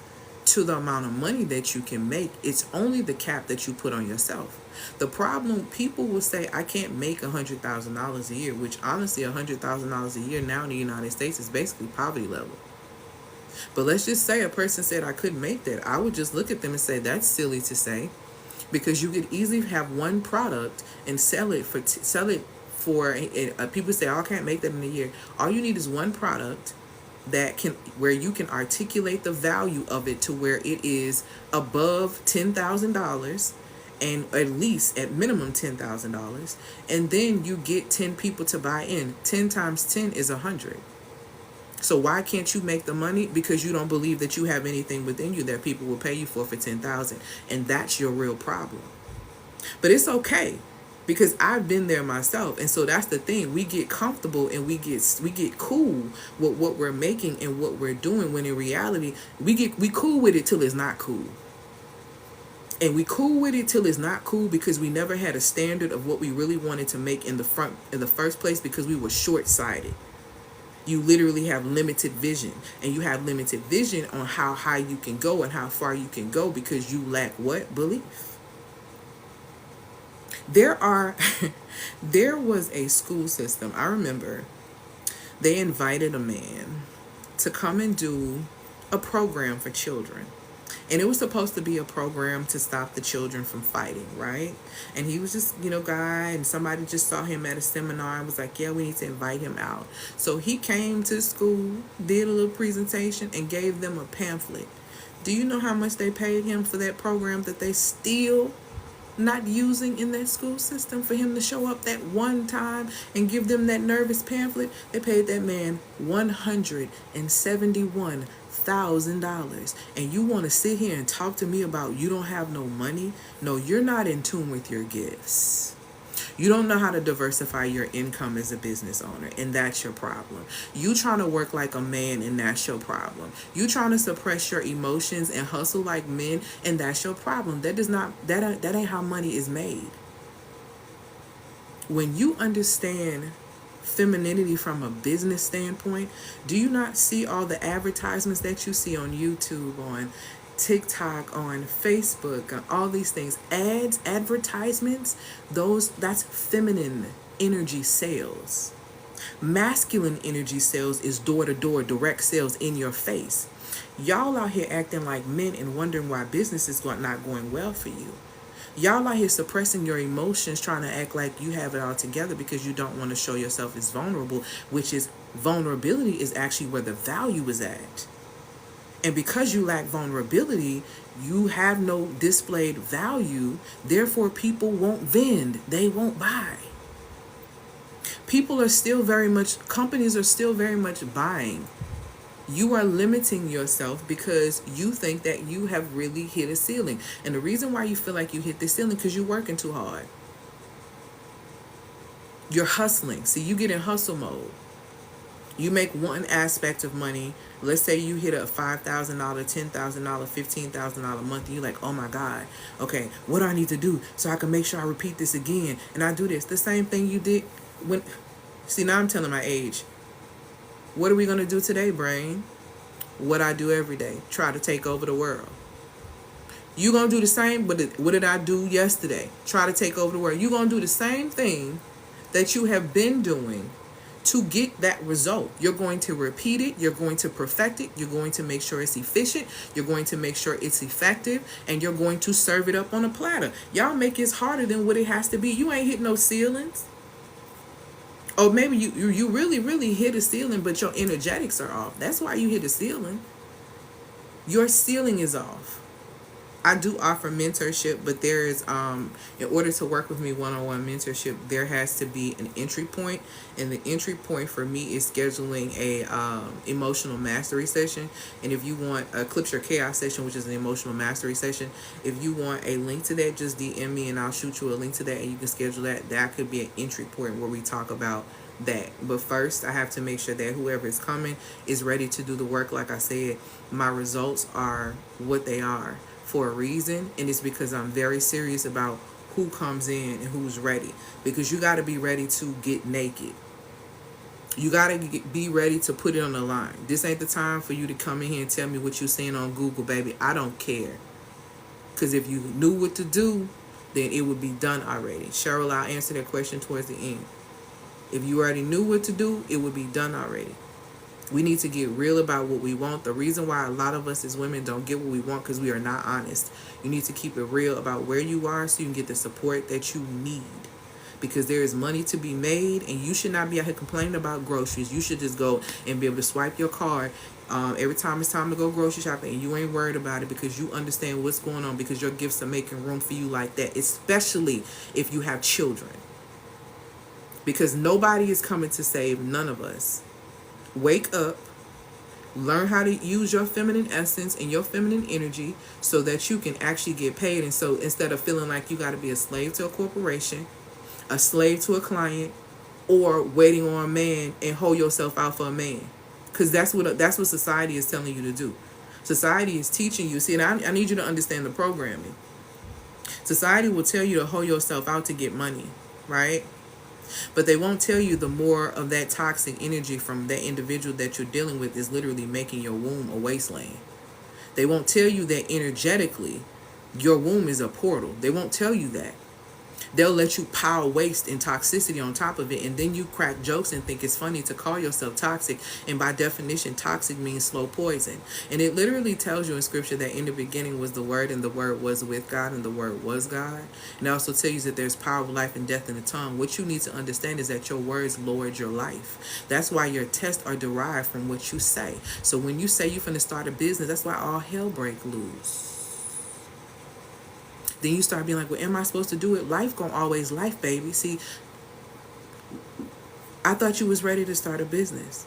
to the amount of money that you can make. It's only the cap that you put on yourself. The problem, people will say, I can't make $100,000 a year, which honestly, $100,000 a year now in the United States is basically poverty level. But let's just say a person said I couldn't make that. I would just look at them and say, that's silly to say, because you could easily have one product and sell it for people say, oh, I can't make that in a year. All you need is one product where you can articulate the value of it to where it is above $10,000, and at least at minimum $10,000, and then you get 10 people to buy in. 10 times 10 is 100. So why can't you make the money? Because you don't believe that you have anything within you that people will pay you for 10,000, and that's your real problem. But it's okay, because I've been there myself. And so that's the thing. We get comfortable and we get cool with what we're making and what we're doing, when in reality, we cool with it till it's not cool. And we cool with it till it's not cool because we never had a standard of what we really wanted to make in the first place, because we were short-sighted. You literally have limited vision, and you have limited vision on how high you can go and how far you can go because you lack what? Belief. There was a school system. I remember they invited a man to come and do a program for children. And it was supposed to be a program to stop the children from fighting, right? And he was just, guy, and somebody just saw him at a seminar and was like, yeah, we need to invite him out. So he came to school, did a little presentation, and gave them a pamphlet. Do you know how much they paid him for that program that they still not using in that school system for him to show up that one time and give them that nervous pamphlet? They paid that man $171,000. And you want to sit here and talk to me about you don't have no money? No, you're not in tune with your gifts. You don't know how to diversify your income as a business owner, and that's your problem. You trying to work like a man, and that's your problem. You trying to suppress your emotions and hustle like men, and that's your problem. That ain't how money is made. When you understand femininity from a business standpoint, do you not see all the advertisements that you see on YouTube, on TikTok, on Facebook, on all these things? Ads, advertisements, that's feminine energy sales. Masculine energy sales is door-to-door, direct sales in your face. Y'all out here acting like men and wondering why business is not going well for you. Y'all out here suppressing your emotions, trying to act like you have it all together because you don't want to show yourself as vulnerable, which is vulnerability is actually where the value is at. And because you lack vulnerability, you have no displayed value. Therefore, people won't vend. They won't buy. Companies are still very much buying. You are limiting yourself because you think that you have really hit a ceiling. And the reason why you feel like you hit the ceiling because you're working too hard. You're hustling. See, you get in hustle mode. You make one aspect of money. Let's say you hit a $5,000, $10,000, $15,000 month. And you're like, oh my God. Okay, what do I need to do so I can make sure I repeat this again? And I do this. The same thing you did when... See, now I'm telling my age. What are we going to do today, brain? What I do every day. Try to take over the world. You going to do the same, but what did I do yesterday? Try to take over the world. You're going to do the same thing that you have been doing to get that result. You're going to repeat it. You're going to perfect it. You're going to make sure it's efficient. You're going to make sure it's effective. And you're going to serve it up on a platter. Y'all make it harder than what it has to be. You ain't hit no ceilings. Or maybe you really, really hit a ceiling, but your energetics are off. That's why you hit a ceiling. Your ceiling is off. I do offer mentorship, but there is, in order to work with me one-on-one mentorship, there has to be an entry point. And the entry point for me is scheduling a emotional mastery session. And if you want a Eclipse Your Chaos session, which is an emotional mastery session, if you want a link to that, just DM me and I'll shoot you a link to that and you can schedule that. That could be an entry point where we talk about that. But first, I have to make sure that whoever is coming is ready to do the work. Like I said, my results are what they are for a reason, and it's because I'm very serious about who comes in and who's ready. Because you got to be ready to get naked. You got to be ready to put it on the line. This ain't the time for you to come in here and tell me what you're seeing on Google, baby. I don't care. Because if you knew what to do, then it would be done already. Cheryl, I'll answer that question towards the end. If you already knew what to do, it would be done already. We need to get real about what we want. The reason why a lot of us as women don't get what we want because we are not honest. You need to keep it real about where you are so you can get the support that you need. Because there is money to be made, and you should not be out here complaining about groceries. You should just go and be able to swipe your card every time it's time to go grocery shopping, and you ain't worried about it because you understand what's going on, because your gifts are making room for you like that, especially if you have children. Because nobody is coming to save none of us. Wake up, learn how to use your feminine essence and your feminine energy so that you can actually get paid. And so instead of feeling like you got to be a slave to a corporation, a slave to a client, or waiting on a man and hold yourself out for a man. Because that's what society is telling you to do. Society is teaching you. See, and I need you to understand the programming. Society will tell you to hold yourself out to get money, right? But they won't tell you the more of that toxic energy from that individual that you're dealing with is literally making your womb a wasteland. They won't tell you that energetically your womb is a portal. They won't tell you that. They'll let you pile waste and toxicity on top of it, and then you crack jokes and think it's funny to call yourself toxic. And by definition, toxic means slow poison. And it literally tells you in scripture that in the beginning was the Word, and the Word was with God, and the Word was God. And it also tells you that there's power of life and death in the tongue. What you need to understand is that your words lord your life. That's why your tests are derived from what you say. So when you say you're going to start a business, that's why all hell break loose. Then you start being like, well, am I supposed to do it? Life gonna always life, baby. See, I thought you was ready to start a business.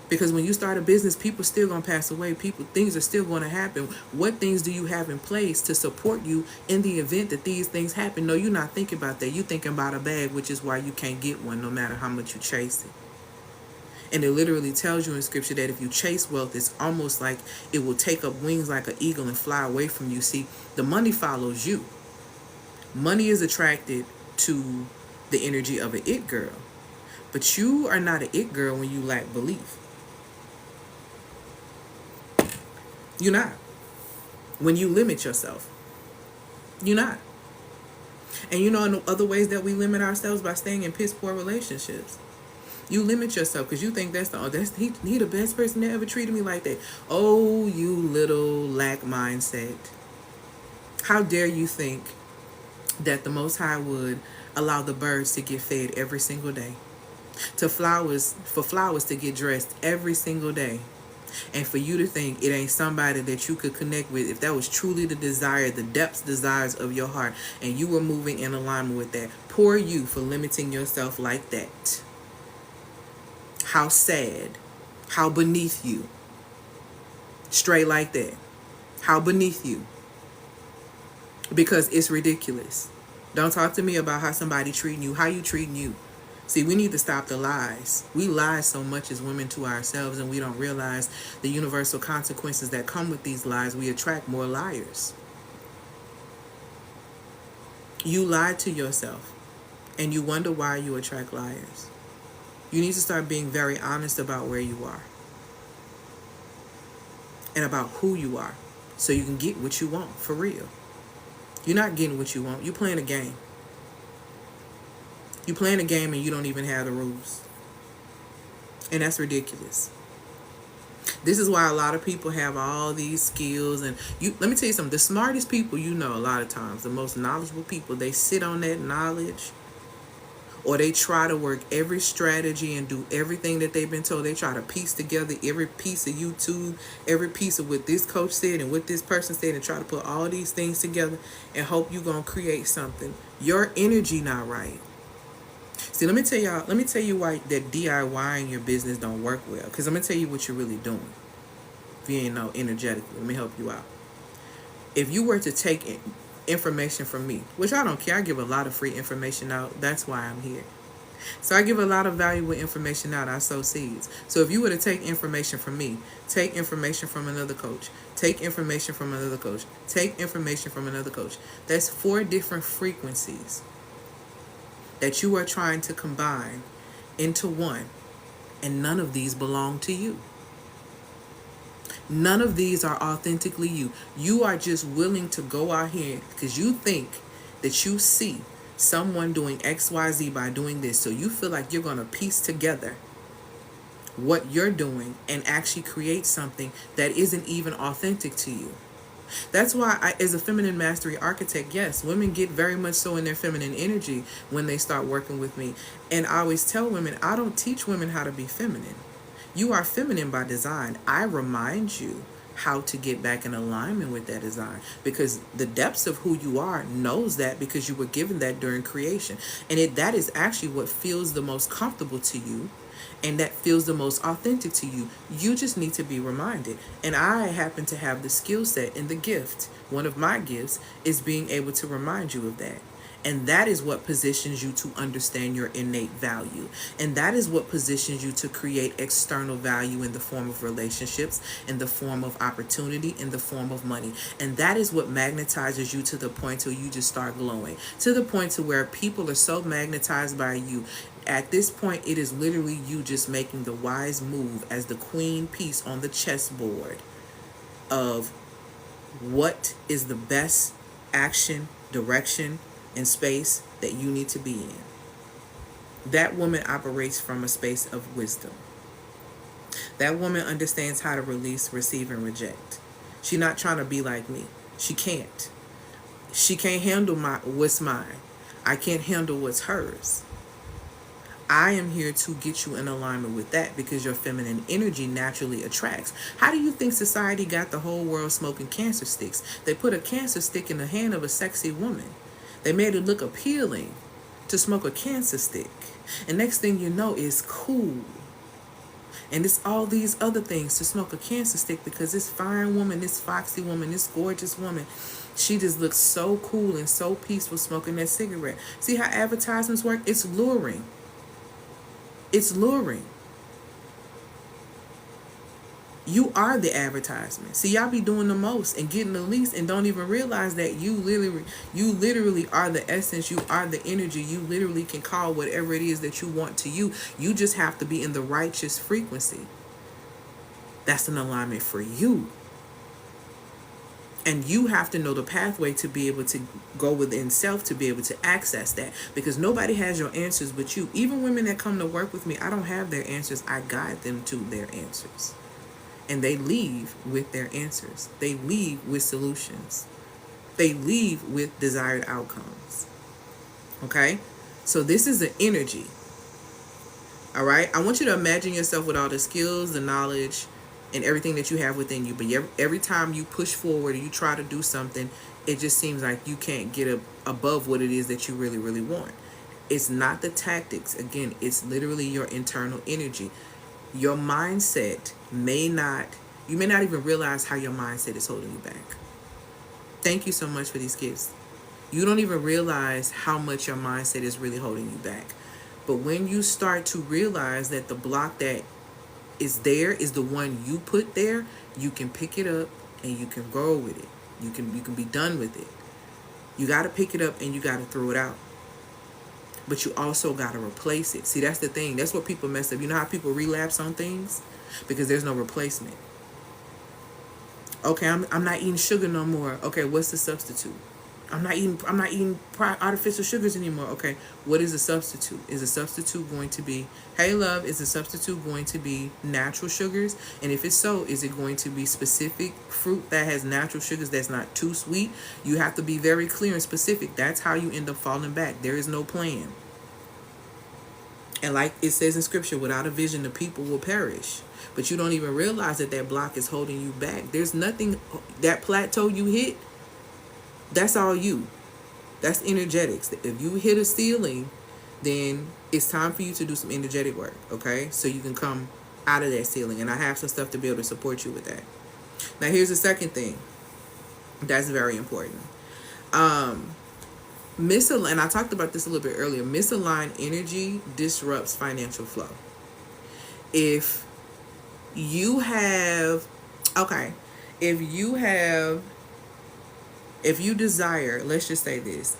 Because when you start a business, people still gonna pass away. Things are still gonna happen. What things do you have in place to support you in the event that these things happen? No, you're not thinking about that. You're thinking about a bag, which is why you can't get one no matter how much you chase it. And it literally tells you in scripture that if you chase wealth, it's almost like it will take up wings like an eagle and fly away from you. See, the money follows you. Money is attracted to the energy of an it girl. But you are not an it girl when you lack belief. You're not. When you limit yourself, you're not. And you know, in other ways that we limit ourselves by staying in piss poor relationships. You limit yourself because you think he the best person that ever treated me like that. Oh, you little lack mindset. How dare you think that the Most High would allow the birds to get fed every single day, for flowers to get dressed every single day, and for you to think it ain't somebody that you could connect with if that was truly the desire, the depths desires of your heart, and you were moving in alignment with that. Poor you for limiting yourself like that. How sad. How beneath you. Straight like that. How beneath you. Because it's ridiculous. Don't talk to me about how somebody treating you. How you treating you. See, we need to stop the lies. We lie so much as women to ourselves, and we don't realize the universal consequences that come with these lies. We attract more liars. You lie to yourself, and you wonder why you attract liars. You need to start being very honest about where you are and about who you are so you can get what you want for real. You're not getting what you want. You're playing a game. You're playing a game and you don't even have the rules. And that's ridiculous. This is why a lot of people have all these skills. And let me tell you something. The smartest people you know a lot of times, the most knowledgeable people, they sit on that knowledge. Or they try to work every strategy and do everything that they've been told. They try to piece together every piece of YouTube, every piece of what this coach said and what this person said, and try to put all these things together and hope you're going to create something. Your energy not right. See, let me tell you why that DIYing your business don't work well. Because I'm going to tell you what you're really doing. If you ain't know energetically, let me help you out. If you were to take information from me, which I don't care, I give a lot of free information out. That's why I'm here. So I give a lot of valuable information out. I sow seeds. So if you were to take information from me, take information from another coach, take information from another coach, take information from another coach, that's 4 different frequencies that you are trying to combine into one, and none of these belong to you. None of these are authentically you. You are just willing to go out here because you think that you see someone doing XYZ by doing this. So you feel like you're going to piece together what you're doing and actually create something that isn't even authentic to you. That's why as a feminine mastery architect, yes, women get very much so in their feminine energy when they start working with me. And I always tell women, I don't teach women how to be feminine. You are feminine by design. I remind you how to get back in alignment with that design, because the depths of who you are knows that, because you were given that during creation. And that is actually what feels the most comfortable to you, and that feels the most authentic to you. You just need to be reminded. And I happen to have the skill set and the gift. One of my gifts is being able to remind you of that. And that is what positions you to understand your innate value. And that is what positions you to create external value in the form of relationships, in the form of opportunity, in the form of money. And that is what magnetizes you to the point till you just start glowing. To the point to where people are so magnetized by you. At this point, it is literally you just making the wise move as the queen piece on the chessboard of what is the best action, direction, and space that you need to be in. That woman operates from a space of wisdom. That woman understands how to release, receive, and reject. She's not trying to be like me. She can't. She can't handle what's mine. I can't handle what's hers. I am here to get you in alignment with that because your feminine energy naturally attracts. How do you think society got the whole world smoking cancer sticks? They put a cancer stick in the hand of a sexy woman. They made it look appealing to smoke a cancer stick. And next thing you know, it's cool. And it's all these other things to smoke a cancer stick because this fine woman, this foxy woman, this gorgeous woman, she just looks so cool and so peaceful smoking that cigarette. See how advertisements work? It's luring. It's luring. You are the advertisement. See, y'all be doing the most and getting the least and don't even realize that you literally are the essence. You are the energy. You literally can call whatever it is that you want to you. You just have to be in the righteous frequency. That's an alignment for you. And you have to know the pathway to be able to go within self to be able to access that. Because nobody has your answers but you. Even women that come to work with me, I don't have their answers. I guide them to their answers. And they leave with their answers. They leave with solutions. They leave with desired outcomes. Okay? So this is the energy. All right? I want you to imagine yourself with all the skills, the knowledge, and everything that you have within you. But every time you push forward or you try to do something, it just seems like you can't get above what it is that you really, really want. It's not the tactics. Again, it's literally your internal energy. Your mindset you may not even realize how your mindset is holding you back. Thank you so much for these gifts. You don't even realize how much your mindset is really holding you back. But when you start to realize that the block that is there is the one you put there, you can pick it up and you can grow with it. You can be done with it. You got to pick it up and you got to throw it out. But you also got to replace it. See, that's the thing. That's what people mess up. You know how people relapse on things? Because there's no replacement. Okay, I'm not eating sugar no more. Okay, what's the substitute? I'm not eating artificial sugars anymore. Okay, what is a substitute? Is a substitute going to be, hey love, is a substitute going to be natural sugars? And if it's so, is it going to be specific fruit that has natural sugars that's not too sweet? You have to be very clear and specific. That's how you end up falling back. There is no plan. And like it says in scripture, without a vision, the people will perish. But you don't even realize that that block is holding you back. There's nothing, that plateau you hit, that's all you. That's energetics. If you hit a ceiling, then it's time for you to do some energetic work, okay? So you can come out of that ceiling. And I have some stuff to be able to support you with that. Now, here's the second thing that's very important. And I talked about this a little bit earlier. Misaligned energy disrupts financial flow. If you desire, let's just say this.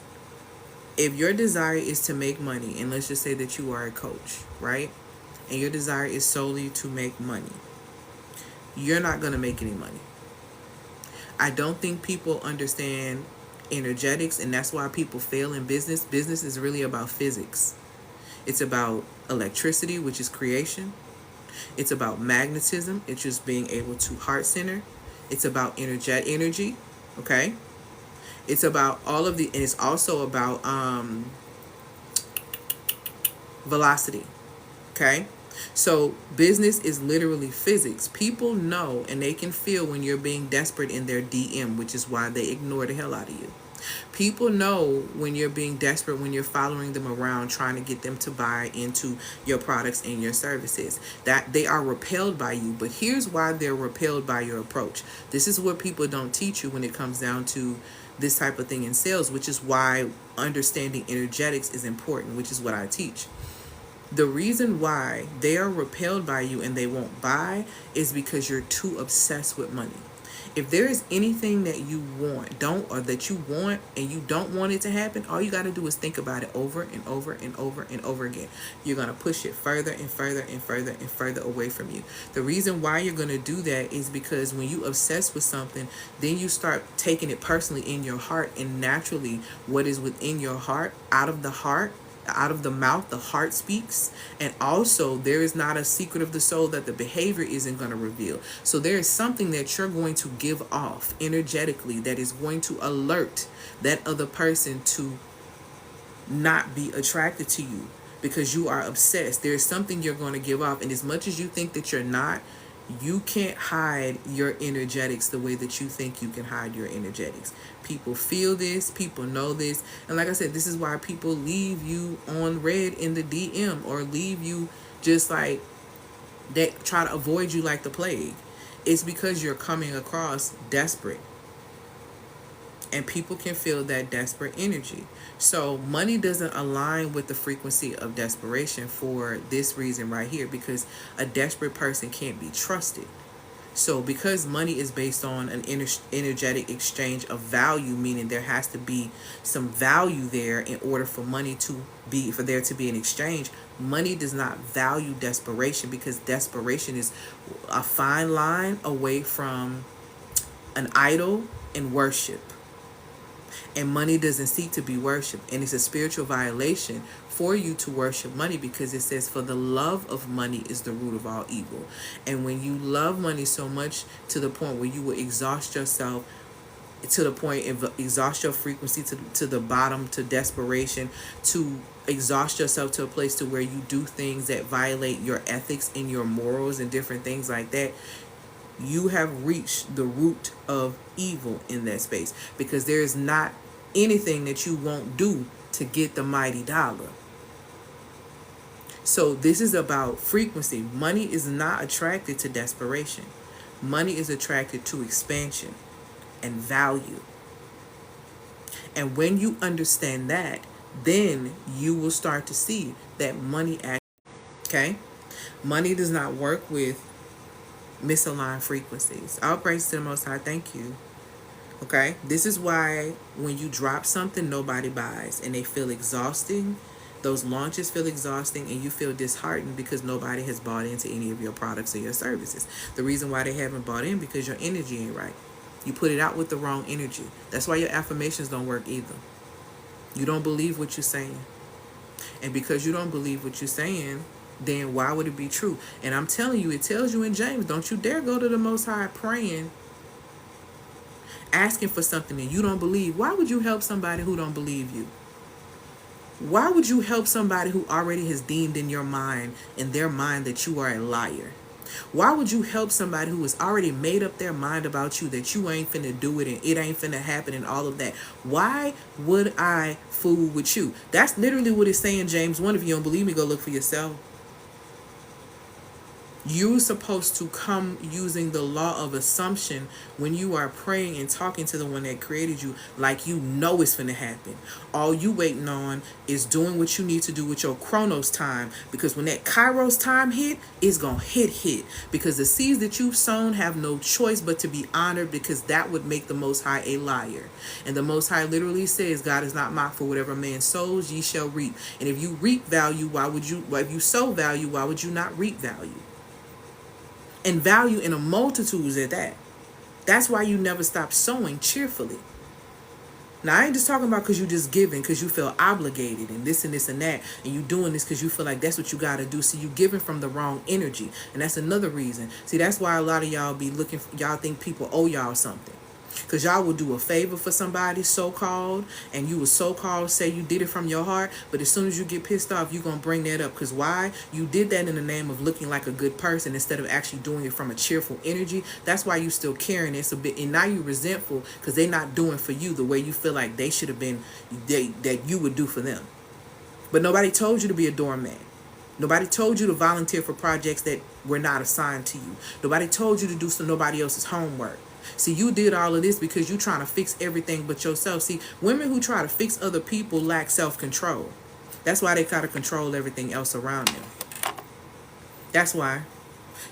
If your desire is to make money, and let's just say that you are a coach, right? And your desire is solely to make money, you're not going to make any money. I don't think people understand energetics, and that's why people fail in business. Business is really about physics. It's about electricity, which is creation. It's about magnetism. It's just being able to heart center. It's about energy, okay? It's about all of and it's also about velocity, okay? So business is literally physics. People know and they can feel when you're being desperate in their DM, which is why they ignore the hell out of you. People know when you're being desperate, when you're following them around trying to get them to buy into your products and your services, that they are repelled by you. But here's why they're repelled by your approach. This is what people don't teach you when it comes down to this type of thing in sales, which is why understanding energetics is important, which is what I teach. The reason why they are repelled by you and they won't buy is because you're too obsessed with money. If there is anything that you want, that you want and you don't want it to happen, all you got to do is think about it over and over and over and over again. You're going to push it further and further and further and further away from you. The reason why you're going to do that is because when you obsess with something, then you start taking it personally in your heart, and naturally what is within your heart, out of the mouth, the heart speaks. And also, there is not a secret of the soul that the behavior isn't going to reveal. So there is something that you're going to give off energetically that is going to alert that other person to not be attracted to you. because you are obsessed. There's something you're going to give off. And as much as you think that you're not, you can't hide your energetics the way that you think you can hide your energetics. People feel this, people know this. And like I said, this is why people leave you on red in the DM, or leave you just like that, try to avoid you like the plague. It's because you're coming across desperate. And people can feel that desperate energy. So money doesn't align with the frequency of desperation for this reason right here, because a desperate person can't be trusted. So because money is based on an energetic exchange of value, meaning there has to be some value there in order for money to be, for there to be an exchange, money does not value desperation, because desperation is a fine line away from an idol and worship. And money doesn't seek to be worshipped. And it's a spiritual violation for you to worship money, because it says, for the love of money is the root of all evil. And when you love money so much to the point where you will exhaust yourself, to the point of exhaust your frequency to the bottom, to desperation, to exhaust yourself to a place to where you do things that violate your ethics and your morals and different things like that, you have reached the root of evil in that space, because there is not anything that you won't do to get the mighty dollar. So this is about frequency. Money is not attracted to desperation. Money is attracted to expansion and value. And when you understand that, then you will start to see that money okay? Money does not work with misaligned frequencies. All praise to the Most High. Thank you. Okay? This is why when you drop something, nobody buys, and they feel exhausting. Those launches feel exhausting, and you feel disheartened because nobody has bought into any of your products or your services. The reason why they haven't bought in, because your energy ain't right. You put it out with the wrong energy. That's why your affirmations don't work either. You don't believe what you're saying. And because you don't believe what you're saying, then why would it be true? And I'm telling you, it tells you in James, don't you dare go to the Most High praying, asking for something that you don't believe. Why would you help somebody who don't believe you? Why would you help somebody who already has deemed in your mind, in their mind, that you are a liar? Why would you help somebody who has already made up their mind about you that you ain't finna do it and it ain't finna happen and all of that? Why would I fool with you? That's literally what it's saying, James 1. If you don't believe me, go look for yourself. You're supposed to come using the law of assumption when you are praying and talking to the one that created you, like you know it's going to happen. All you waiting on is doing what you need to do with your Kronos time, because when that Kairos time hit, it's going to hit. Because the seeds that you've sown have no choice but to be honored, because that would make the Most High a liar. And the Most High literally says, God is not mocked, for whatever man sows, ye shall reap. And if you reap value, if you sow value, why would you not reap value? And value in a multitude at that. That's why you never stop sowing cheerfully. Now, I ain't just talking about because you just giving because you feel obligated and this and that, and you doing this because you feel like that's what you got to do. See, you giving from the wrong energy, and that's another reason. See, that's why a lot of y'all be looking, y'all think people owe y'all something. Because y'all will do a favor for somebody, so-called, and you will so-called say you did it from your heart, but as soon as you get pissed off, you're going to bring that up. Because why? You did that in the name of looking like a good person instead of actually doing it from a cheerful energy. That's why you still carrying it a bit, and now you're resentful because they're not doing for you the way you feel like they should have been, that you would do for them. But nobody told you to be a doormat. Nobody told you to volunteer for projects that were not assigned to you. Nobody told you to do nobody else's homework. See, you did all of this because you're trying to fix everything but yourself. See, women who try to fix other people lack self-control. That's why they try to control everything else around them. That's why.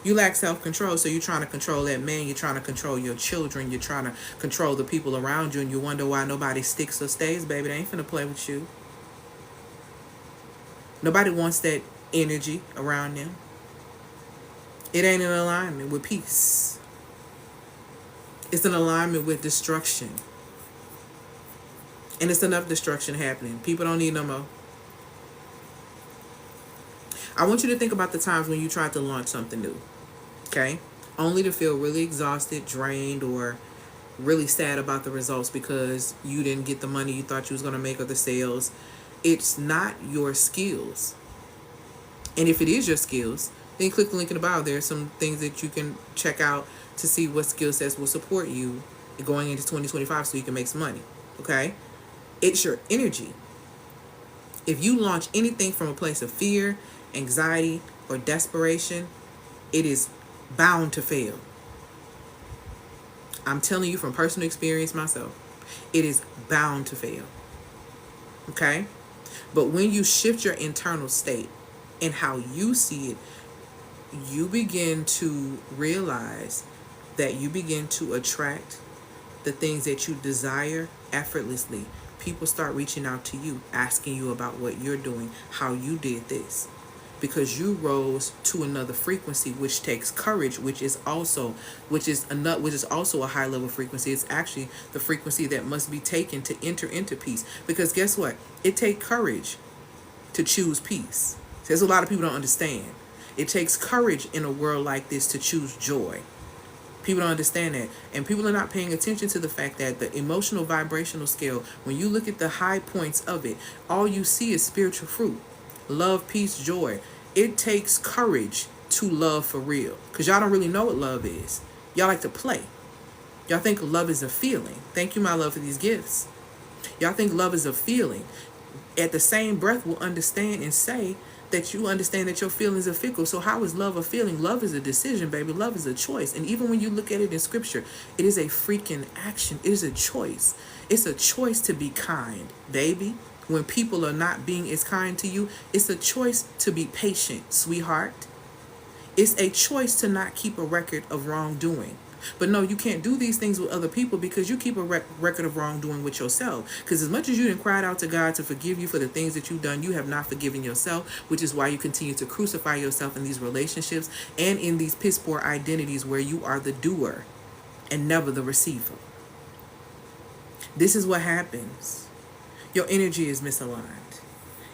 You lack self-control, so you're trying to control that man. You're trying to control your children. You're trying to control the people around you, and you wonder why nobody sticks or stays, baby. They ain't finna play with you. Nobody wants that energy around them. It ain't in alignment with peace. It's in alignment with destruction. And it's enough destruction happening. People don't need no more. I want you to think about the times when you tried to launch something new. Okay? Only to feel really exhausted, drained, or really sad about the results because you didn't get the money you thought you was going to make or the sales. It's not your skills. And if it is your skills, then click the link in the bio. There are some things that you can check out to see what skill sets will support you going into 2025 so you can make some money. Okay? It's your energy. If you launch anything from a place of fear, anxiety, or desperation, it is bound to fail. I'm telling you from personal experience myself, it is bound to fail. Okay? But when you shift your internal state and how you see it, you begin to realize that you begin to attract the things that you desire effortlessly. People start reaching out to you, asking you about what you're doing, how you did this, because you rose to another frequency, which takes courage, which is also a high level frequency. It's actually the frequency that must be taken to enter into peace. Because guess what? It takes courage to choose peace. There's a lot of people don't understand. It takes courage in a world like this to choose joy. People don't understand that. And people are not paying attention to the fact that the emotional vibrational scale, when you look at the high points of it, all you see is spiritual fruit. Love, peace, joy. It takes courage to love for real. Because y'all don't really know what love is. Y'all like to play. Y'all think love is a feeling. Thank you, my love, for these gifts. Y'all think love is a feeling. At the same breath, will understand and say that you understand that your feelings are fickle. So how is love a feeling? Love is a decision, baby. Love is a choice. And even when you look at it in scripture, it is a freaking action. It is a choice. It's a choice to be kind, baby. When people are not being as kind to you, it's a choice to be patient, sweetheart. It's a choice to not keep a record of wrongdoing. But no, you can't do these things with other people because you keep a record of wrongdoing with yourself. Because as much as you didn't cry out to God to forgive you for the things that you've done, you have not forgiven yourself, which is why you continue to crucify yourself in these relationships and in these piss poor identities where you are the doer and never the receiver. This is what happens. Your energy is misaligned.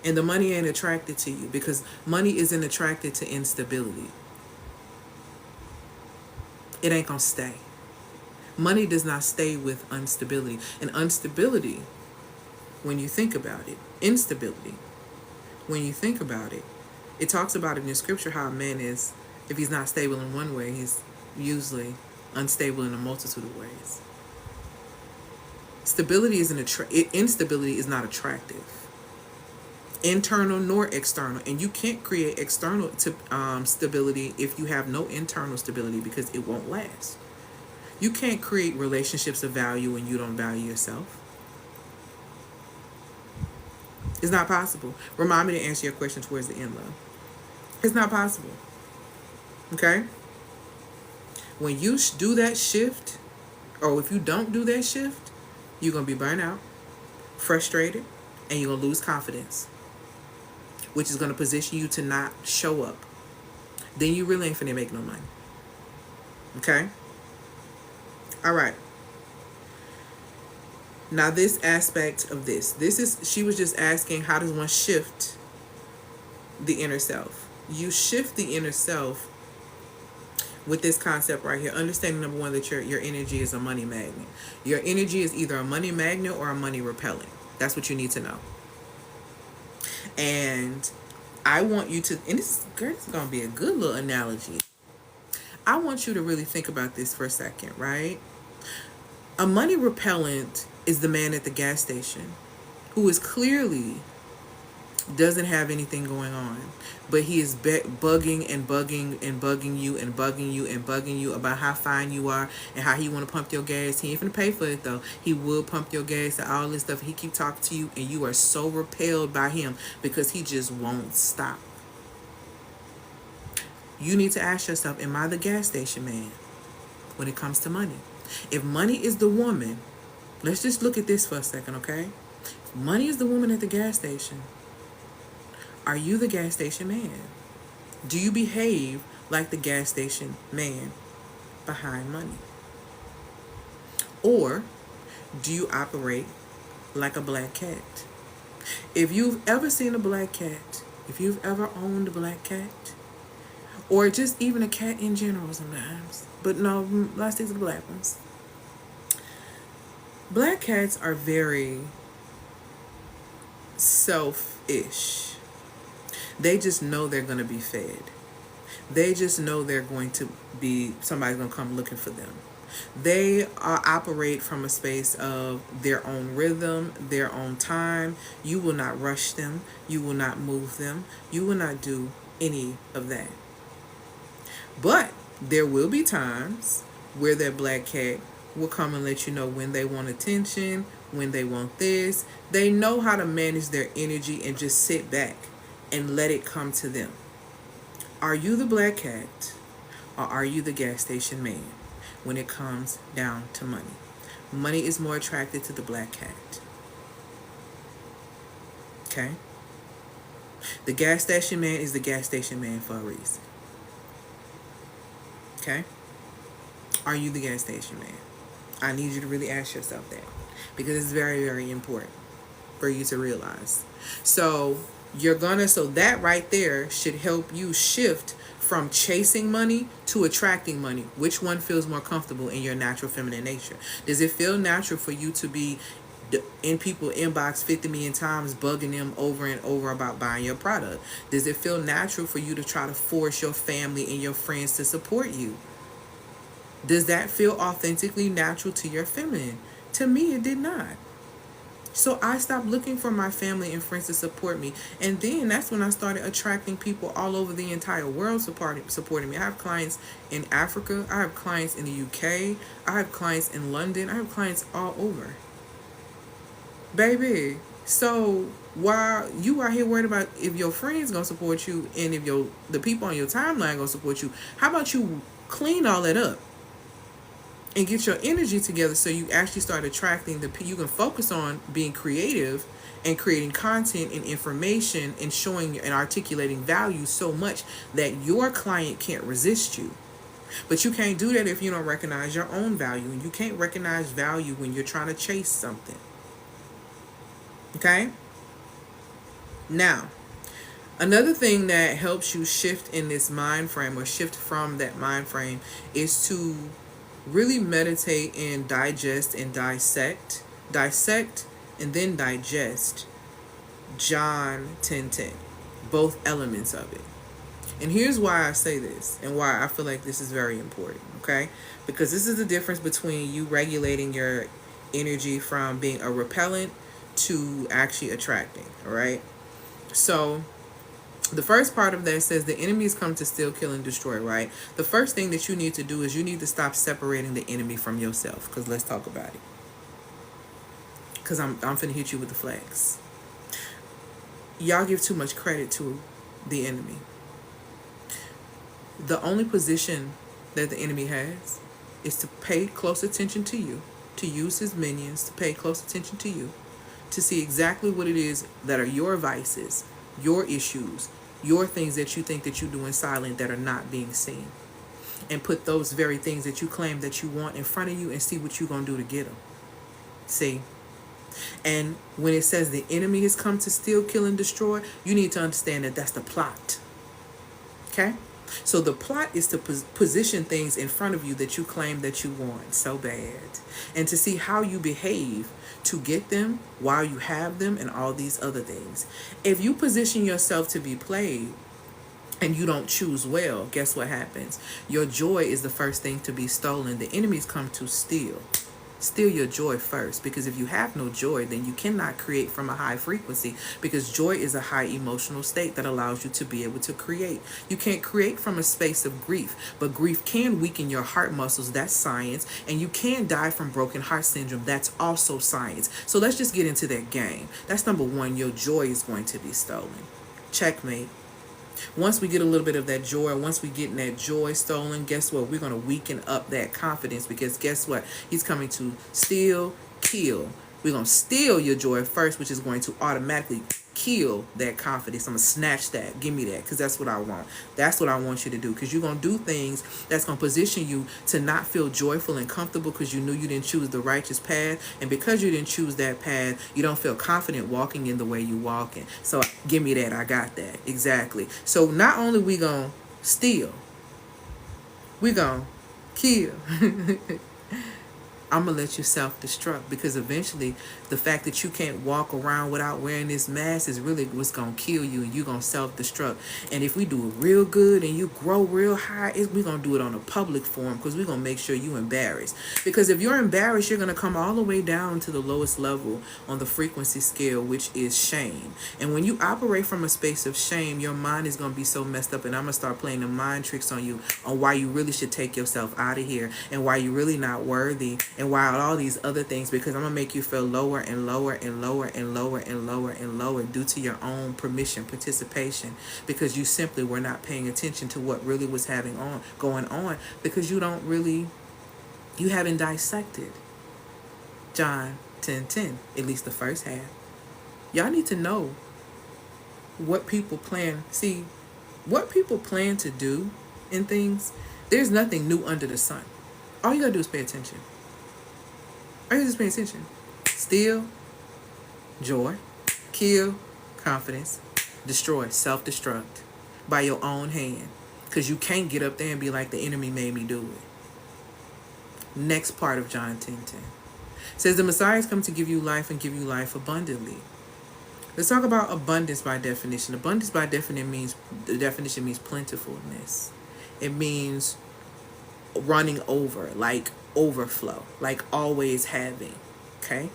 And the money ain't attracted to you because money isn't attracted to instability. It ain't gonna stay. Money does not stay with instability. And instability, when you think about it, instability, when you think about it, it talks about it in scripture how a man is, if he's not stable in one way, he's usually unstable in a multitude of ways. Stability instability is not attractive. Internal nor external, and you can't create external stability if you have no internal stability because it won't last. You can't create relationships of value when you don't value yourself. It's not possible. Remind me to answer your question towards the end, love. It's not possible. Okay? When you do that shift, or if you don't do that shift, you're going to be burnt out, frustrated, and you're going to lose confidence, which is going to position you to not show up. Then you really ain't finna make no money. Okay? All right. Now this aspect of she was just asking, how does one shift the inner self? You shift the inner self with this concept right here. Understanding, number one, that your energy is a money magnet. Your energy is either a money magnet or a money repellent. That's what you need to know. And I want you to, and this is going to be a good little analogy. I want you to really think about this for a second, right? A money repellent is the man at the gas station who is clearly doesn't have anything going on, but he is bugging and bugging and bugging you and bugging you and bugging you about how fine you are and how he want to pump your gas. He ain't finna pay for it though. He will pump your gas and all this stuff. He keep talking to you and you are so repelled by him because he just won't stop. You need to ask yourself, am I the gas station man when it comes to money? If money is the woman, let's just look at this for a second, okay? If money is the woman at the gas station, are you the gas station man? Do you behave like the gas station man behind money? Or do you operate like a black cat? If you've ever seen a black cat, if you've ever owned a black cat, or just even a cat in general sometimes, but no, let's stick to the black ones. Black cats are very selfish. They just know they're going to be fed. They just know they're going to be, somebody's going to come looking for them. They operate from a space of their own rhythm, their own time. You will not rush them. You will not move them. You will not do any of that. But there will be times where that black cat will come and let you know when they want attention, when they want this. They know how to manage their energy and just sit back and let it come to them. Are you the black cat or are you the gas station man when it comes down to money? Money is more attracted to the black cat. Okay? The gas station man is the gas station man for a reason. Okay? Are you the gas station man? I need you to really ask yourself that, because it's very, very important for you to realize. So that right there should help you shift from chasing money to attracting money. Which one feels more comfortable in your natural feminine nature? Does it feel natural for you to be in people inbox 50 million times, bugging them over and over about buying your product? Does it feel natural for you to try to force your family and your friends to support you? Does that feel authentically natural to your feminine? To me, it did not. So I stopped looking for my family and friends to support me. And then that's when I started attracting people all over the entire world supporting me. I have clients in Africa. I have clients in the UK. I have clients in London. I have clients all over. Baby, so while you are here worried about if your friends going to support you and if the people on your timeline going to support you, how about you clean all that up and get your energy together so you actually start attracting you can focus on being creative and creating content and information and showing and articulating value so much that your client can't resist you. But you can't do that if you don't recognize your own value, and you can't recognize value when you're trying to chase something. Okay? Now, another thing that helps you shift in this mind frame or shift from that mind frame is to really meditate and digest and dissect and then digest John 10:10, both elements of it. And here's why I say this and why I feel like this is very important, okay? Because this is the difference between you regulating your energy from being a repellent to actually attracting, all right? So the first part of that says the enemy has come to steal, kill, and destroy, right? The first thing that you need to do is you need to stop separating the enemy from yourself, because let's talk about it. Because I'm finna hit you with the flags. Y'all give too much credit to the enemy. The only position that the enemy has is to pay close attention to you, to use his minions to pay close attention to you, to see exactly what it is that are your vices, your issues, your things that you think that you do in silent that are not being seen, and put those very things that you claim that you want in front of you and see what you're going to do to get them. See? And when it says the enemy has come to steal, kill, and destroy, you need to understand that that's the plot. Okay? So the plot is to position things in front of you that you claim that you want so bad, and to see how you behave to get them while you have them and all these other things. If you position yourself to be played and you don't choose well, guess what happens? Your joy is the first thing to be stolen. The enemies come to steal. Steal your joy first, because if you have no joy, then you cannot create from a high frequency, because joy is a high emotional state that allows you to be able to create. You can't create from a space of grief, but grief can weaken your heart muscles. That's science. And you can die from broken heart syndrome. That's also science. So let's just get into that game. That's number one. Your joy is going to be stolen. Checkmate. Once we get a little bit of that joy, once we get in that joy stolen, guess what? We're going to weaken up that confidence, because guess what? He's coming to steal, kill. We're going to steal your joy first, which is going to automatically kill that confidence. I'm going to snatch that. Give me that, because that's what I want. That's what I want you to do, because you're going to do things that's going to position you to not feel joyful and comfortable, because you knew you didn't choose the righteous path. And because you didn't choose that path, you don't feel confident walking in the way you walking. So give me that. I got that. Exactly. So not only we going to steal, we going to kill. I'm going to let you self-destruct, because eventually the fact that you can't walk around without wearing this mask is really what's going to kill you, and you're going to self-destruct. And if we do it real good and you grow real high, we're going to do it on a public forum, because we're going to make sure you're embarrassed. Because if you're embarrassed, you're going to come all the way down to the lowest level on the frequency scale, which is shame. And when you operate from a space of shame, your mind is going to be so messed up, and I'm going to start playing the mind tricks on you on why you really should take yourself out of here, and why you're really not worthy, and why all these other things, because I'm going to make you feel lower and lower and lower and lower and lower and lower due to your own participation, because you simply were not paying attention to what really was going on, because you haven't dissected John 10:10, at least the first half. Y'all need to know what people plan. See, what people plan to do in things, there's nothing new under the sun. All you gotta do is pay attention. All you just pay attention. Steal, joy, kill, confidence, destroy, self-destruct by your own hand. Because you can't get up there and be like, the enemy made me do it. Next part of John 10:10 says, the Messiah has come to give you life, and give you life abundantly. Let's talk about abundance by definition. Abundance by definition means plentifulness. It means running over, like overflow, like always having. Okay?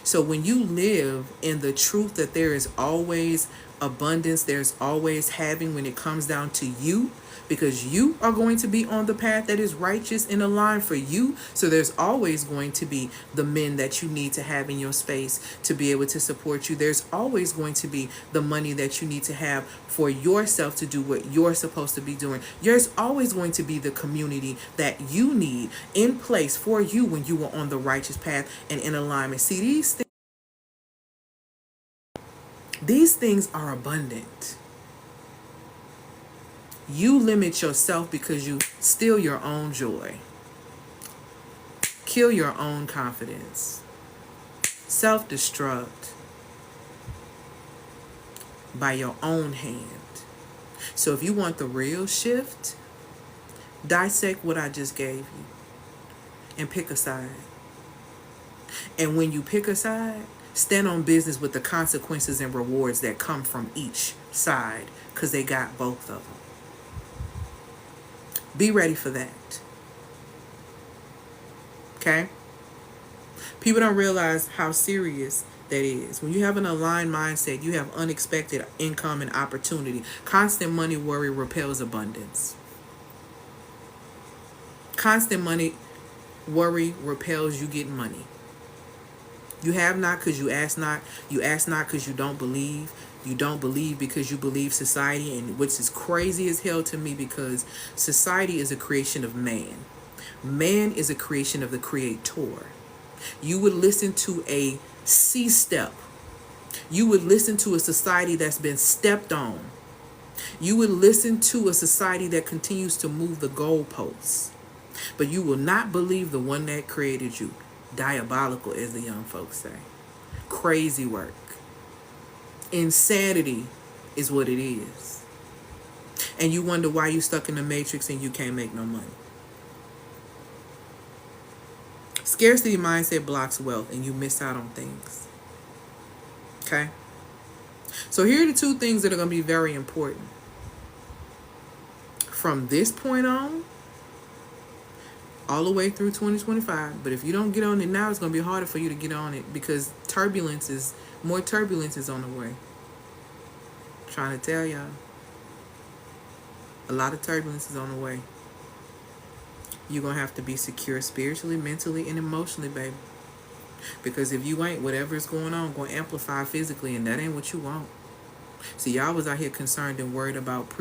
So when you live in the truth that there is always abundance, there's always having when it comes down to you, because you are going to be on the path that is righteous and aligned for you. So there's always going to be the men that you need to have in your space to be able to support you. There's always going to be the money that you need to have for yourself to do what you're supposed to be doing. There's always going to be the community that you need in place for you when you are on the righteous path and in alignment. See, these things are abundant. You limit yourself because you steal your own joy, kill your own confidence, self-destruct by your own hand. So if you want the real shift, dissect what I just gave you and pick a side. And when you pick a side, stand on business with the consequences and rewards that come from each side, because they got both of them. Be ready for that. Okay? People don't realize how serious that is. When you have an aligned mindset, you have unexpected income and opportunity. Constant money worry repels abundance. Constant money worry repels you getting money. You have not because you ask not. You ask not because you don't believe. You don't believe because you believe society, and which is crazy as hell to me, because society is a creation of man. Man is a creation of the Creator. You would listen to a C-step. You would listen to a society that's been stepped on. You would listen to a society that continues to move the goalposts. But you will not believe the one that created you. Diabolical, as the young folks say. Crazy work. Insanity is what it is. And you wonder why you're stuck in the matrix and you can't make no money. Scarcity mindset blocks wealth, and you miss out on things. Okay? So here are the two things that are going to be very important. From this point on, all the way through 2025. But if you don't get on it now, it's going to be harder for you to get on it, because more turbulence is on the way. I'm trying to tell y'all. A lot of turbulence is on the way. You're going to have to be secure spiritually, mentally, and emotionally, baby. Because if you ain't, whatever is going on amplify physically, and that ain't what you want. See, y'all was out here concerned and worried about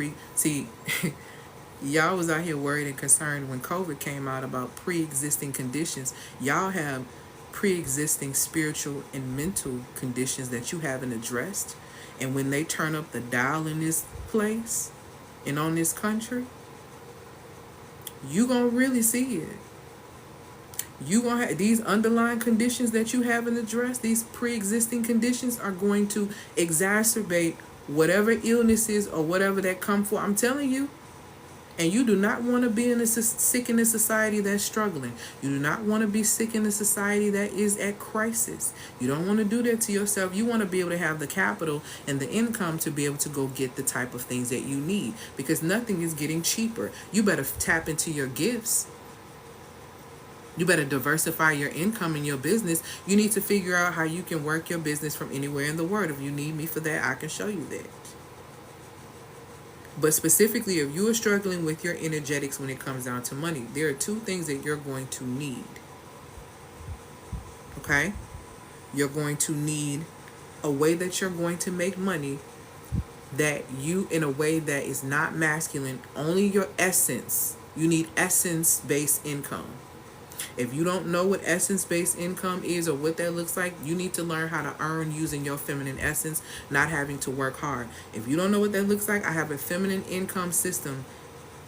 y'all was out here worried and concerned when COVID came out about pre-existing conditions. Y'all have pre-existing spiritual and mental conditions that you haven't addressed. And when they turn up the dial in this place and on this country, you gonna really see it. You gonna have these underlying conditions that you haven't addressed. These pre-existing conditions are going to exacerbate whatever illnesses or whatever that come for. I'm telling you. And you do not want to be sick in a society that's struggling. You do not want to be sick in a society that is at crisis. You don't want to do that to yourself. You want to be able to have the capital and the income to be able to go get the type of things that you need, because nothing is getting cheaper. You better tap into your gifts. You better diversify your income in your business. You need to figure out how you can work your business from anywhere in the world. If you need me for that, I can show you that. But specifically, if you are struggling with your energetics when it comes down to money, there are two things that you're going to need. Okay? You're going to need a way that you're going to make money that you, in a way that is not masculine, only your essence. You need essence-based income. If you don't know what essence-based income is or what that looks like, you need to learn how to earn using your feminine essence, not having to work hard. If you don't know what that looks like, I have a feminine income system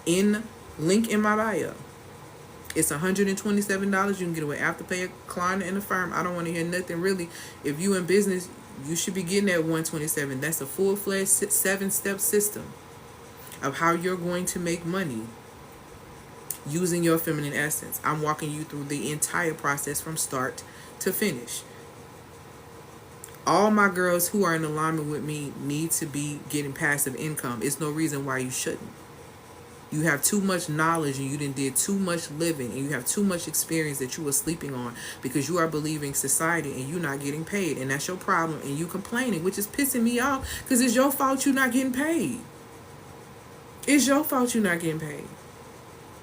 link in my bio. It's $127. You can get away Afterpay, Klarna, and Affirm. I don't want to hear nothing really. If you in business, you should be getting that $127. That's a full-fledged 7-step system of how you're going to make money using your feminine essence. I'm walking you through the entire process from start to finish. All my girls who are in alignment with me need to be getting passive income. It's no reason why you shouldn't. You have too much knowledge and you did too much living, and you have too much experience that you were sleeping on because you are believing society and you're not getting paid. And that's your problem, and you complaining, which is pissing me off because it's your fault you're not getting paid. It's your fault you're not getting paid.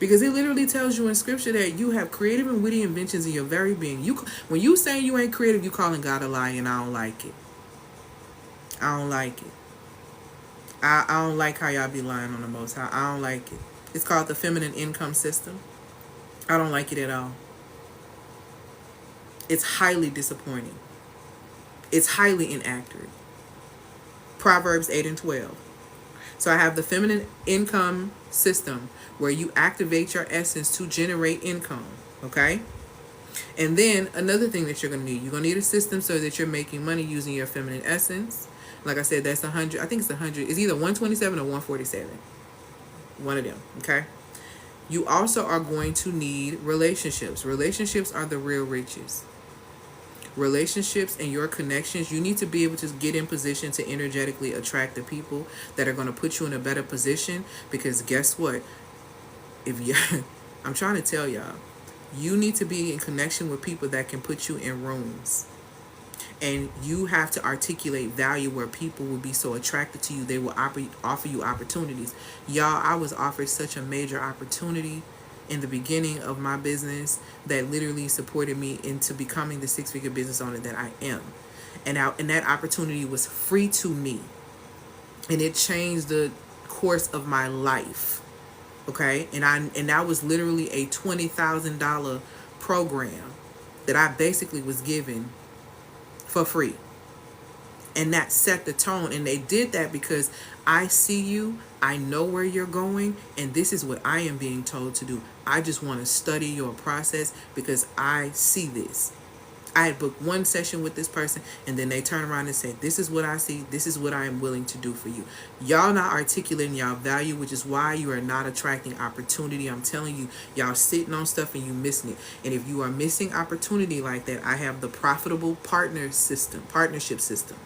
Because it literally tells you in scripture that you have creative and witty inventions in your very being. When you say you ain't creative, you calling God a lie, and I don't like it. I don't like it. I don't like how y'all be lying on the Most High. I don't like it. It's called the feminine income system. I don't like it at all. It's highly disappointing. It's highly inaccurate. Proverbs 8 and 12. So I have the feminine income system where you activate your essence to generate income, okay? And then another thing that you're going to need, you're going to need a system so that you're making money using your feminine essence. Like I said, that's 100. I think it's 100. It's either 127 or 147. One of them, okay? You also are going to need relationships. Relationships are the real riches. Relationships and your connections, you need to be able to get in position to energetically attract the people that are going to put you in a better position. Because guess what? If you, I'm trying to tell y'all, you need to be in connection with people that can put you in rooms. And you have to articulate value where people will be so attracted to you, they will offer you opportunities. Y'all, I was offered such a major opportunity in the beginning of my business that literally supported me into becoming the 6-figure business owner that I am. And that opportunity was free to me. And it changed the course of my life. Okay? And that was literally a $20,000 program that I basically was given for free. And that set the tone. And they did that because I see you, I know where you're going, and this is what I am being told to do. I just want to study your process because I see this. I had booked one session with this person, and then they turn around and say, this is what I see, this is what I am willing to do for you. Y'all not articulating y'all value, which is why you are not attracting opportunity. I'm telling you, y'all sitting on stuff and you missing it. And if you are missing opportunity like that, I have the profitable partnership system.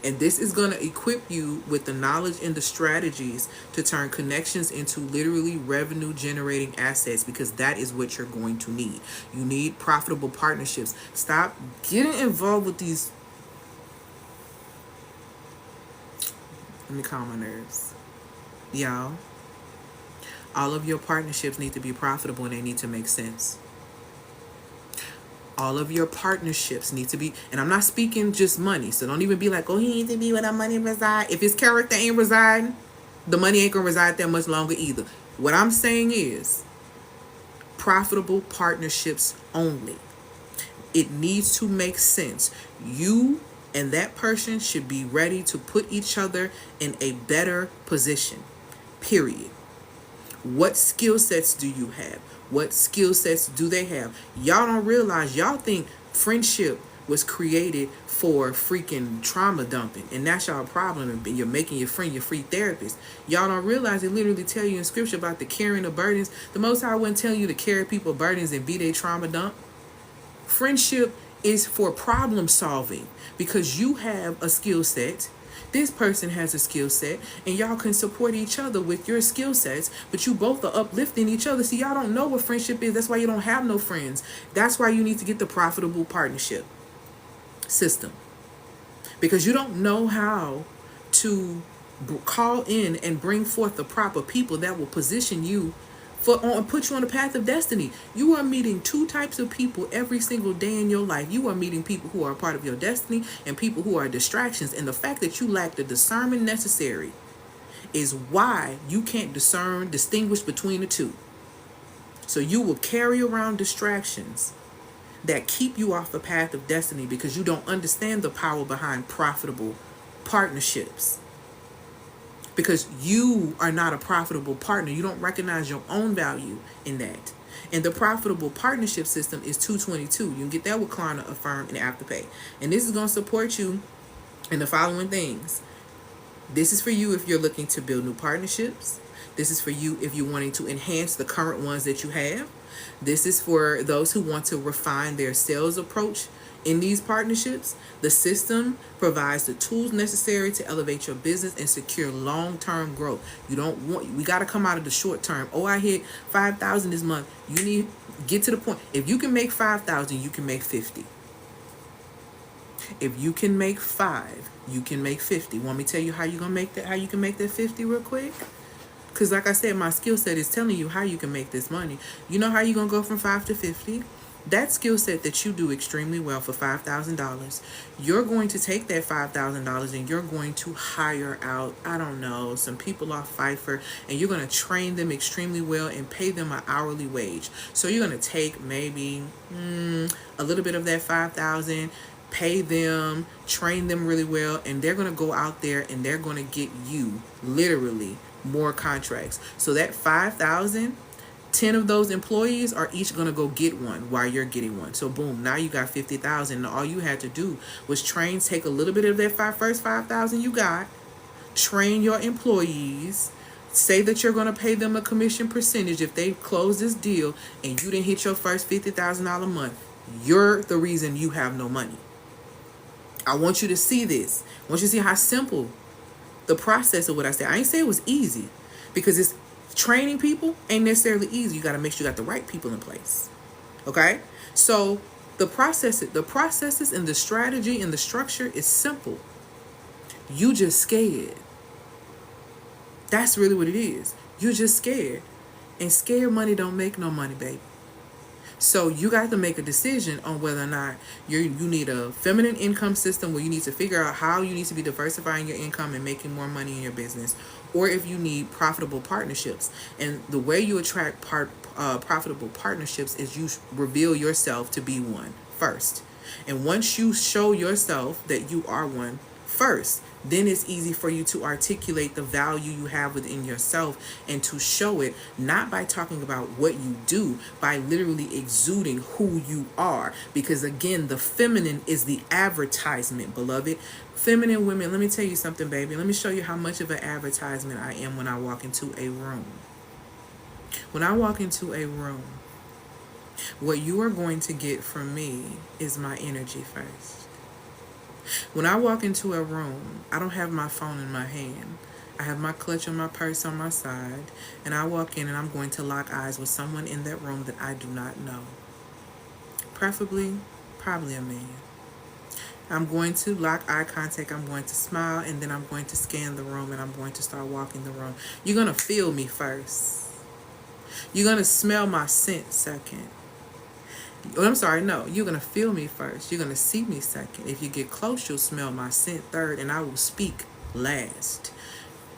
And this is going to equip you with the knowledge and the strategies to turn connections into literally revenue generating assets, because that is what you're going to need. You need profitable partnerships. Stop getting involved with these. Let me calm my nerves. Y'all, all of your partnerships need to be profitable and they need to make sense. All of your partnerships need to be, and I'm not speaking just money, so don't even be like, oh, he needs to be where the money reside. If his character ain't residing, the money ain't gonna reside there much longer either. What I'm saying is profitable partnerships only. It needs to make sense. You and that person should be ready to put each other in a better position, period. What skill sets do you have? What skill sets do they have? Y'all don't realize, y'all think friendship was created for freaking trauma dumping, and that's y'all problem. And you're making your friend your free therapist. Y'all don't realize it literally tell you in scripture about the carrying of burdens. The Most High wouldn't tell you to carry people's burdens and be their trauma dump. Friendship is for problem solving because you have a skill set. This person has a skill set, and y'all can support each other with your skill sets, but you both are uplifting each other. See, y'all don't know what friendship is. That's why you don't have no friends. That's why you need to get the profitable partnership system, because you don't know how to call in and bring forth the proper people that will position you put you on the path of destiny. You are meeting two types of people every single day in your life. You are meeting people who are a part of your destiny and people who are distractions. And the fact that you lack the discernment necessary is why you can't distinguish between the two. So you will carry around distractions that keep you off the path of destiny because you don't understand the power behind profitable partnerships. Because you are not a profitable partner. You don't recognize your own value in that. And the profitable partnership system is 222. You can get that with Klarna, Affirm, and Afterpay. And this is going to support you in the following things. This is for you if you're looking to build new partnerships. This is for you if you're wanting to enhance the current ones that you have. This is for those who want to refine their sales approach in these partnerships. The system provides the tools necessary to elevate your business and secure long-term growth. We got to come out of the short term. Oh, I hit 5,000 this month. You need get to the point. If you can make 5,000, you can make 50. If you can make 5, you can make 50. Want me to tell you how you gonna make that? How you can make that 50 real quick? Because like I said, my skill set is telling you how you can make this money. You know how you're going to go from 5 to 50? That skill set that you do extremely well for $5,000, you're going to take that $5,000 and you're going to hire out, I don't know, some people off Fiverr, and you're going to train them extremely well and pay them an hourly wage. So you're going to take maybe a little bit of that $5,000, pay them, train them really well, and they're going to go out there and they're going to get you literally more contracts. So that 5,000, 10 of those employees are each going to go get one while you're getting one. So boom, now you got 50,000. All you had to do was take a little bit of that first 5,000 you got, train your employees, say that you're going to pay them a commission percentage if they close this deal, and you didn't hit your first $50,000 month. You're the reason you have no money. I want you to see this. I want you to see how simple the process of what I said. I ain't say it was easy, because it's training people ain't necessarily easy. You got to make sure you got the right people in place. Okay? So the processes and the strategy and the structure is simple. You just scared. That's really what it is. You're just scared. And scared money don't make no money, baby. So you got to make a decision on whether or not you need a feminine income system where you need to figure out how you need to be diversifying your income and making more money in your business, or if you need profitable partnerships. And the way you attract profitable partnerships is you reveal yourself to be one first. And once you show yourself that you are one first, then it's easy for you to articulate the value you have within yourself and to show it, not by talking about what you do, by literally exuding who you are. Because again, the feminine is the advertisement, beloved. Feminine women, let me tell you something, baby. Let me show you how much of an advertisement I am when I walk into a room. When I walk into a room, what you are going to get from me is my energy first. When I walk into a room, I don't have my phone in my hand. I have my clutch on my purse on my side, and I walk in and I'm going to lock eyes with someone in that room that I do not know. Preferably, probably a man. I'm going to lock eye contact, I'm going to smile, and then I'm going to scan the room, and I'm going to start walking the room. You're going to feel me first. You're going to smell my scent second. I'm sorry, no. You're going to feel me first. You're going to see me second. If you get close, you'll smell my scent third, and I will speak last.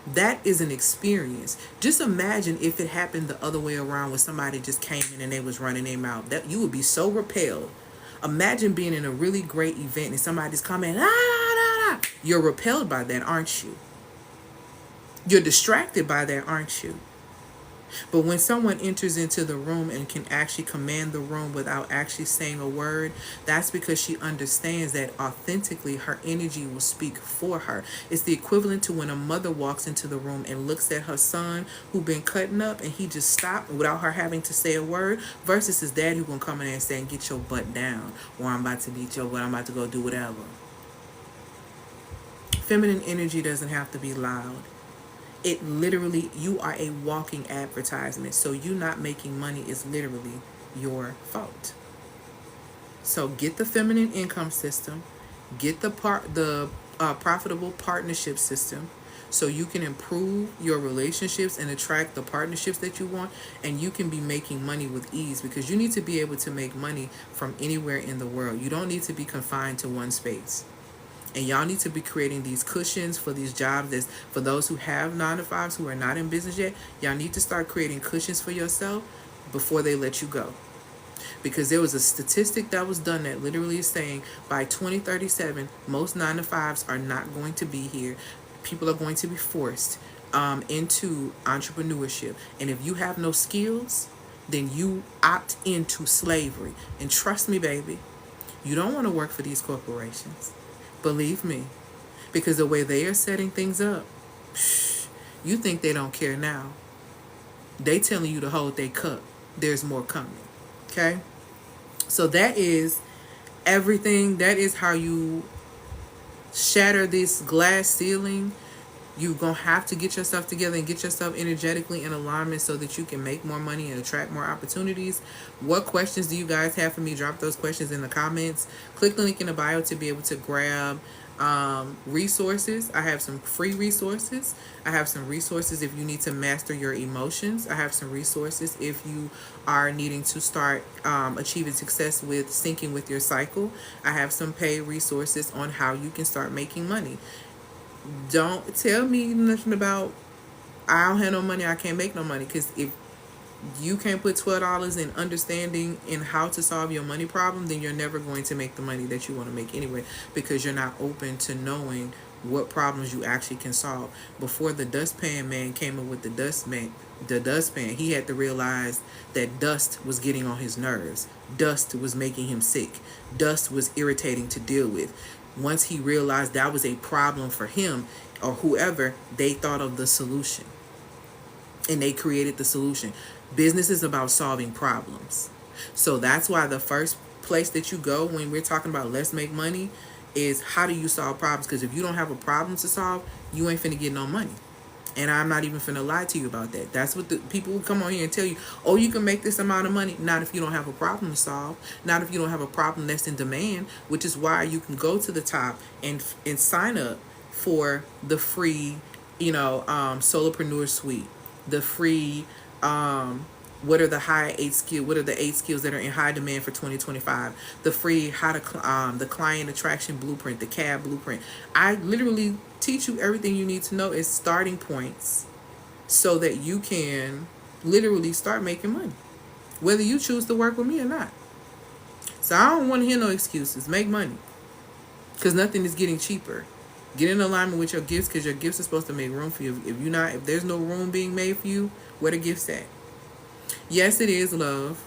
That is an experience. Just imagine if it happened the other way around, where somebody just came in and they was running their mouth. That you would be so repelled. Imagine being in a really great event and somebody's coming, ah, ah, ah. You're repelled by that, aren't you? You're distracted by that, aren't you? But when someone enters into the room and can actually command the room without actually saying a word, that's because she understands that authentically her energy will speak for her. It's the equivalent to when a mother walks into the room and looks at her son who been cutting up and he just stopped without her having to say a word, versus his dad who gonna come in there and say, get your butt down, or I'm about to beat your butt, I'm about to go do whatever. Feminine energy doesn't have to be loud. It literally, you are a walking advertisement. So you not making money is literally your fault. So get the feminine income system, get the profitable partnership system, so you can improve your relationships and attract the partnerships that you want, and you can be making money with ease, because you need to be able to make money from anywhere in the world. You don't need to be confined to one space. And y'all need to be creating these cushions for these jobs. That's for those who have 9 to 5s who are not in business yet. Y'all need to start creating cushions for yourself before they let you go. Because there was a statistic that was done that literally is saying by 2037, most 9 to 5s are not going to be here. People are going to be forced into entrepreneurship. And if you have no skills, then you opt into slavery. And trust me, baby, you don't want to work for these corporations. Believe me, because the way they are setting things up, you think they don't care now. They telling you to hold their cup. There's more coming. Okay? So that is everything. That is how you shatter this glass ceiling. You're going to have to get yourself together and get yourself energetically in alignment so that you can make more money and attract more opportunities. What questions do you guys have for me? Drop those questions in the comments. Click the link in the bio to be able to grab resources. I have some free resources. I have some resources if you need to master your emotions. I have some resources if you are needing to start achieving success with syncing with your cycle. I have some paid resources on how you can start making money. Don't tell me nothing about I don't have no money, I can't make no money. Because if you can't put $12 in understanding in how to solve your money problem, then you're never going to make the money that you want to make anyway, because you're not open to knowing what problems you actually can solve. Before the dustpan man came up with the dustpan, he had to realize that dust was getting on his nerves. Dust was making him sick. Dust was irritating to deal with. Once he realized that was a problem for him or whoever, they thought of the solution. And they created the solution. Business is about solving problems. So that's why the first place that you go when we're talking about let's make money is how do you solve problems? Because if you don't have a problem to solve, you ain't finna get no money. And I'm not even finna lie to you about that. That's what the people who come on here and tell you, oh, you can make this amount of money. Not if you don't have a problem to solve. Not if you don't have a problem that's in demand, which is why you can go to the top and sign up for the free, solopreneur suite, the free, what are the 8 skills that are in high demand for 2025, the free the client attraction blueprint, the CAB blueprint. I literally teach you everything you need to know as starting points so that you can literally start making money, whether you choose to work with me or not. So I don't want to hear no excuses. Make money, because nothing is getting cheaper. Get in alignment with your gifts, because your gifts are supposed to make room for you. If there's no room being made for you, where the gifts at? Yes, it is, love.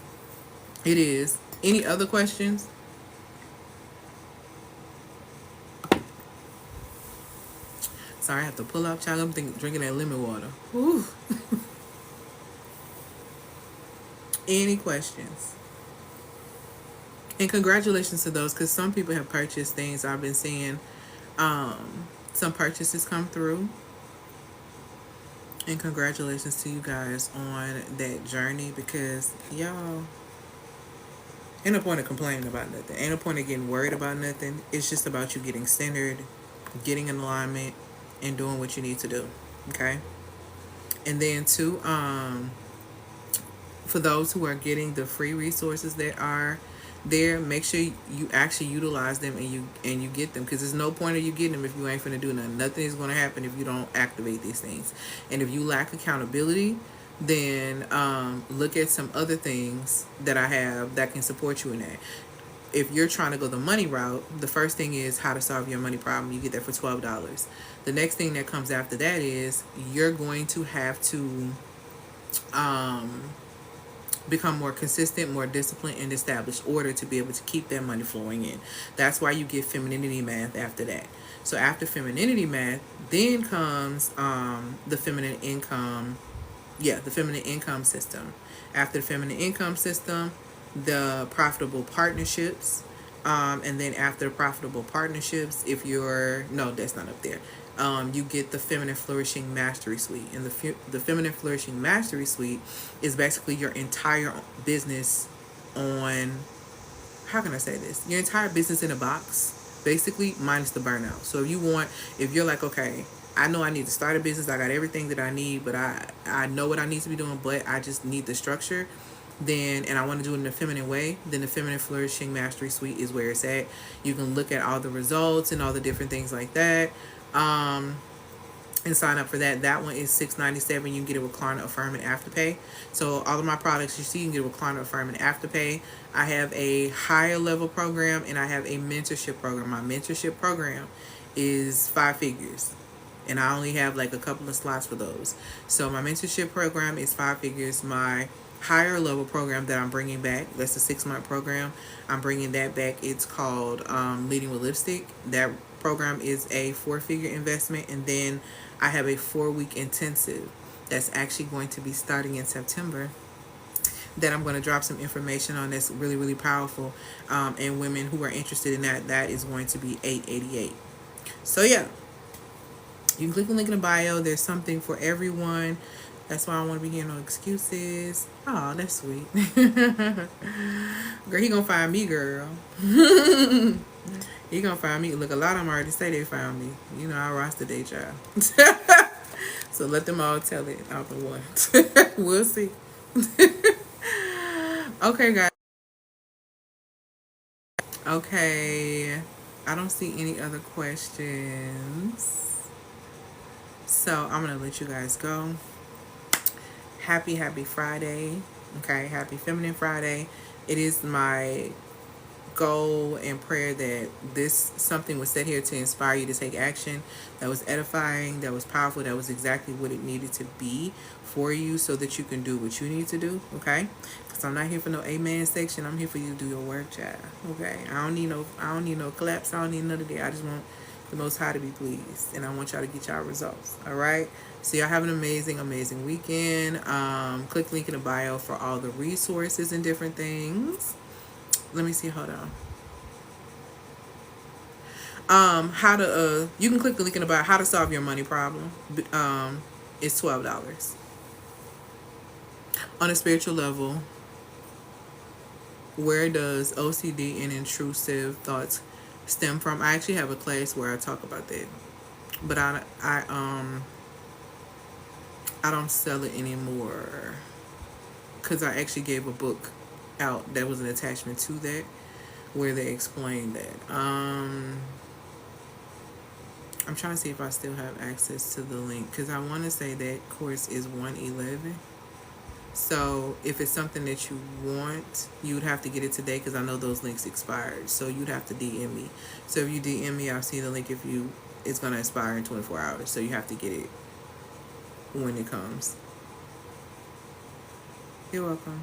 It is. Any other questions? Sorry, I have to pull out, child. I'm drinking that lemon water. Whew. Any questions? And congratulations to those, because some people have purchased things. I've been seeing some purchases come through. And congratulations to you guys on that journey, because y'all, ain't no point of complaining about nothing. Ain't no point of getting worried about nothing. It's just about you getting centered, getting in alignment, and doing what you need to do. Okay? And then too, for those who are getting the free resources that are there, make sure you actually utilize them and you get them, because there's no point of you getting them if you ain't finna do nothing. Nothing is going to happen if you don't activate these things. And if you lack accountability, then look at some other things that I have that can support you in that. If you're trying to go the money route, the first thing is how to solve your money problem. You get that for $12. The next thing that comes after that is you're going to have to become more consistent, more disciplined, and establish order to be able to keep that money flowing in. That's why you get femininity math after that. So after femininity math, then comes the feminine income. Yeah, the feminine income system. After the feminine income system, the profitable partnerships. And then after the profitable partnerships, if you're, no, that's not up there. You get the feminine flourishing mastery suite, and the feminine flourishing mastery suite is basically your entire business on, how can I say this? Your entire business in a box, basically, minus the burnout. So if you're like, okay, I know I need to start a business, I got everything that I need, but I know what I need to be doing, but I just need the structure, then, and I want to do it in a feminine way, then the feminine flourishing mastery suite is where it's at. You can look at all the results and all the different things like that. And sign up for that. That one is $6.97. You can get it with Klarna, Affirm, and Afterpay. So all of my products you see, you can get it with Klarna, Affirm, and Afterpay. I have a higher level program and I have a mentorship program. My mentorship program is 5 figures, and I only have like a couple of slots for those. So my mentorship program is 5 figures. My higher level program that I'm bringing back, that's a 6-month program, I'm bringing that back. It's called Leading with Lipstick. That program is a 4-figure investment. And then I have a 4-week intensive that's actually going to be starting in September, that I'm going to drop some information on, that's really, really powerful. And women who are interested in that is going to be $888. So yeah, you can click the link in the bio. There's something for everyone. That's why I want to be hearing no excuses. Oh, that's sweet. Girl, he gonna find me, girl. He gonna find me. Look, a lot of them already say they found me. You know, I roster day job. So let them all tell it out the one. We'll see. Okay, guys. Okay. I don't see any other questions. So I'm gonna let you guys go. Happy Friday. Okay, happy Feminine Friday. It is my goal and prayer that this something was set here to inspire you to take action, that was edifying, that was powerful, that was exactly what it needed to be for you, so that you can do what you need to do. Okay, because I'm not here for no amen section. I'm here for you to do your work, child. Okay, I don't need no claps. I don't need none of that. I just want the Most High to be pleased, and I want y'all to get y'all results. All right, so y'all have an amazing weekend. Click link in the bio for all the resources and different things. Let me see, hold on. How to you can click the link in the bio. How to solve your money problem. It's $12. On a spiritual level, where does OCD and intrusive thoughts stem from? I actually have a class where I talk about that, but I don't sell it anymore, because I actually gave a book out that was an attachment to that, where they explained that. I'm trying to see if I still have access to the link, because I want to say that course is $111. So if it's something that you want, you would have to get it today, because I know those links expired. So you'd have to DM me. So if you DM me, I'll see the link. It's going to expire in 24 hours. So you have to get it when it comes. You're welcome.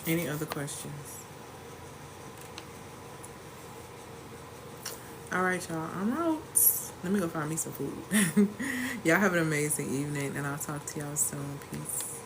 Any other questions? All right, y'all. I'm out. Let me go find me some food. Y'all have an amazing evening, and I'll talk to y'all soon. Peace.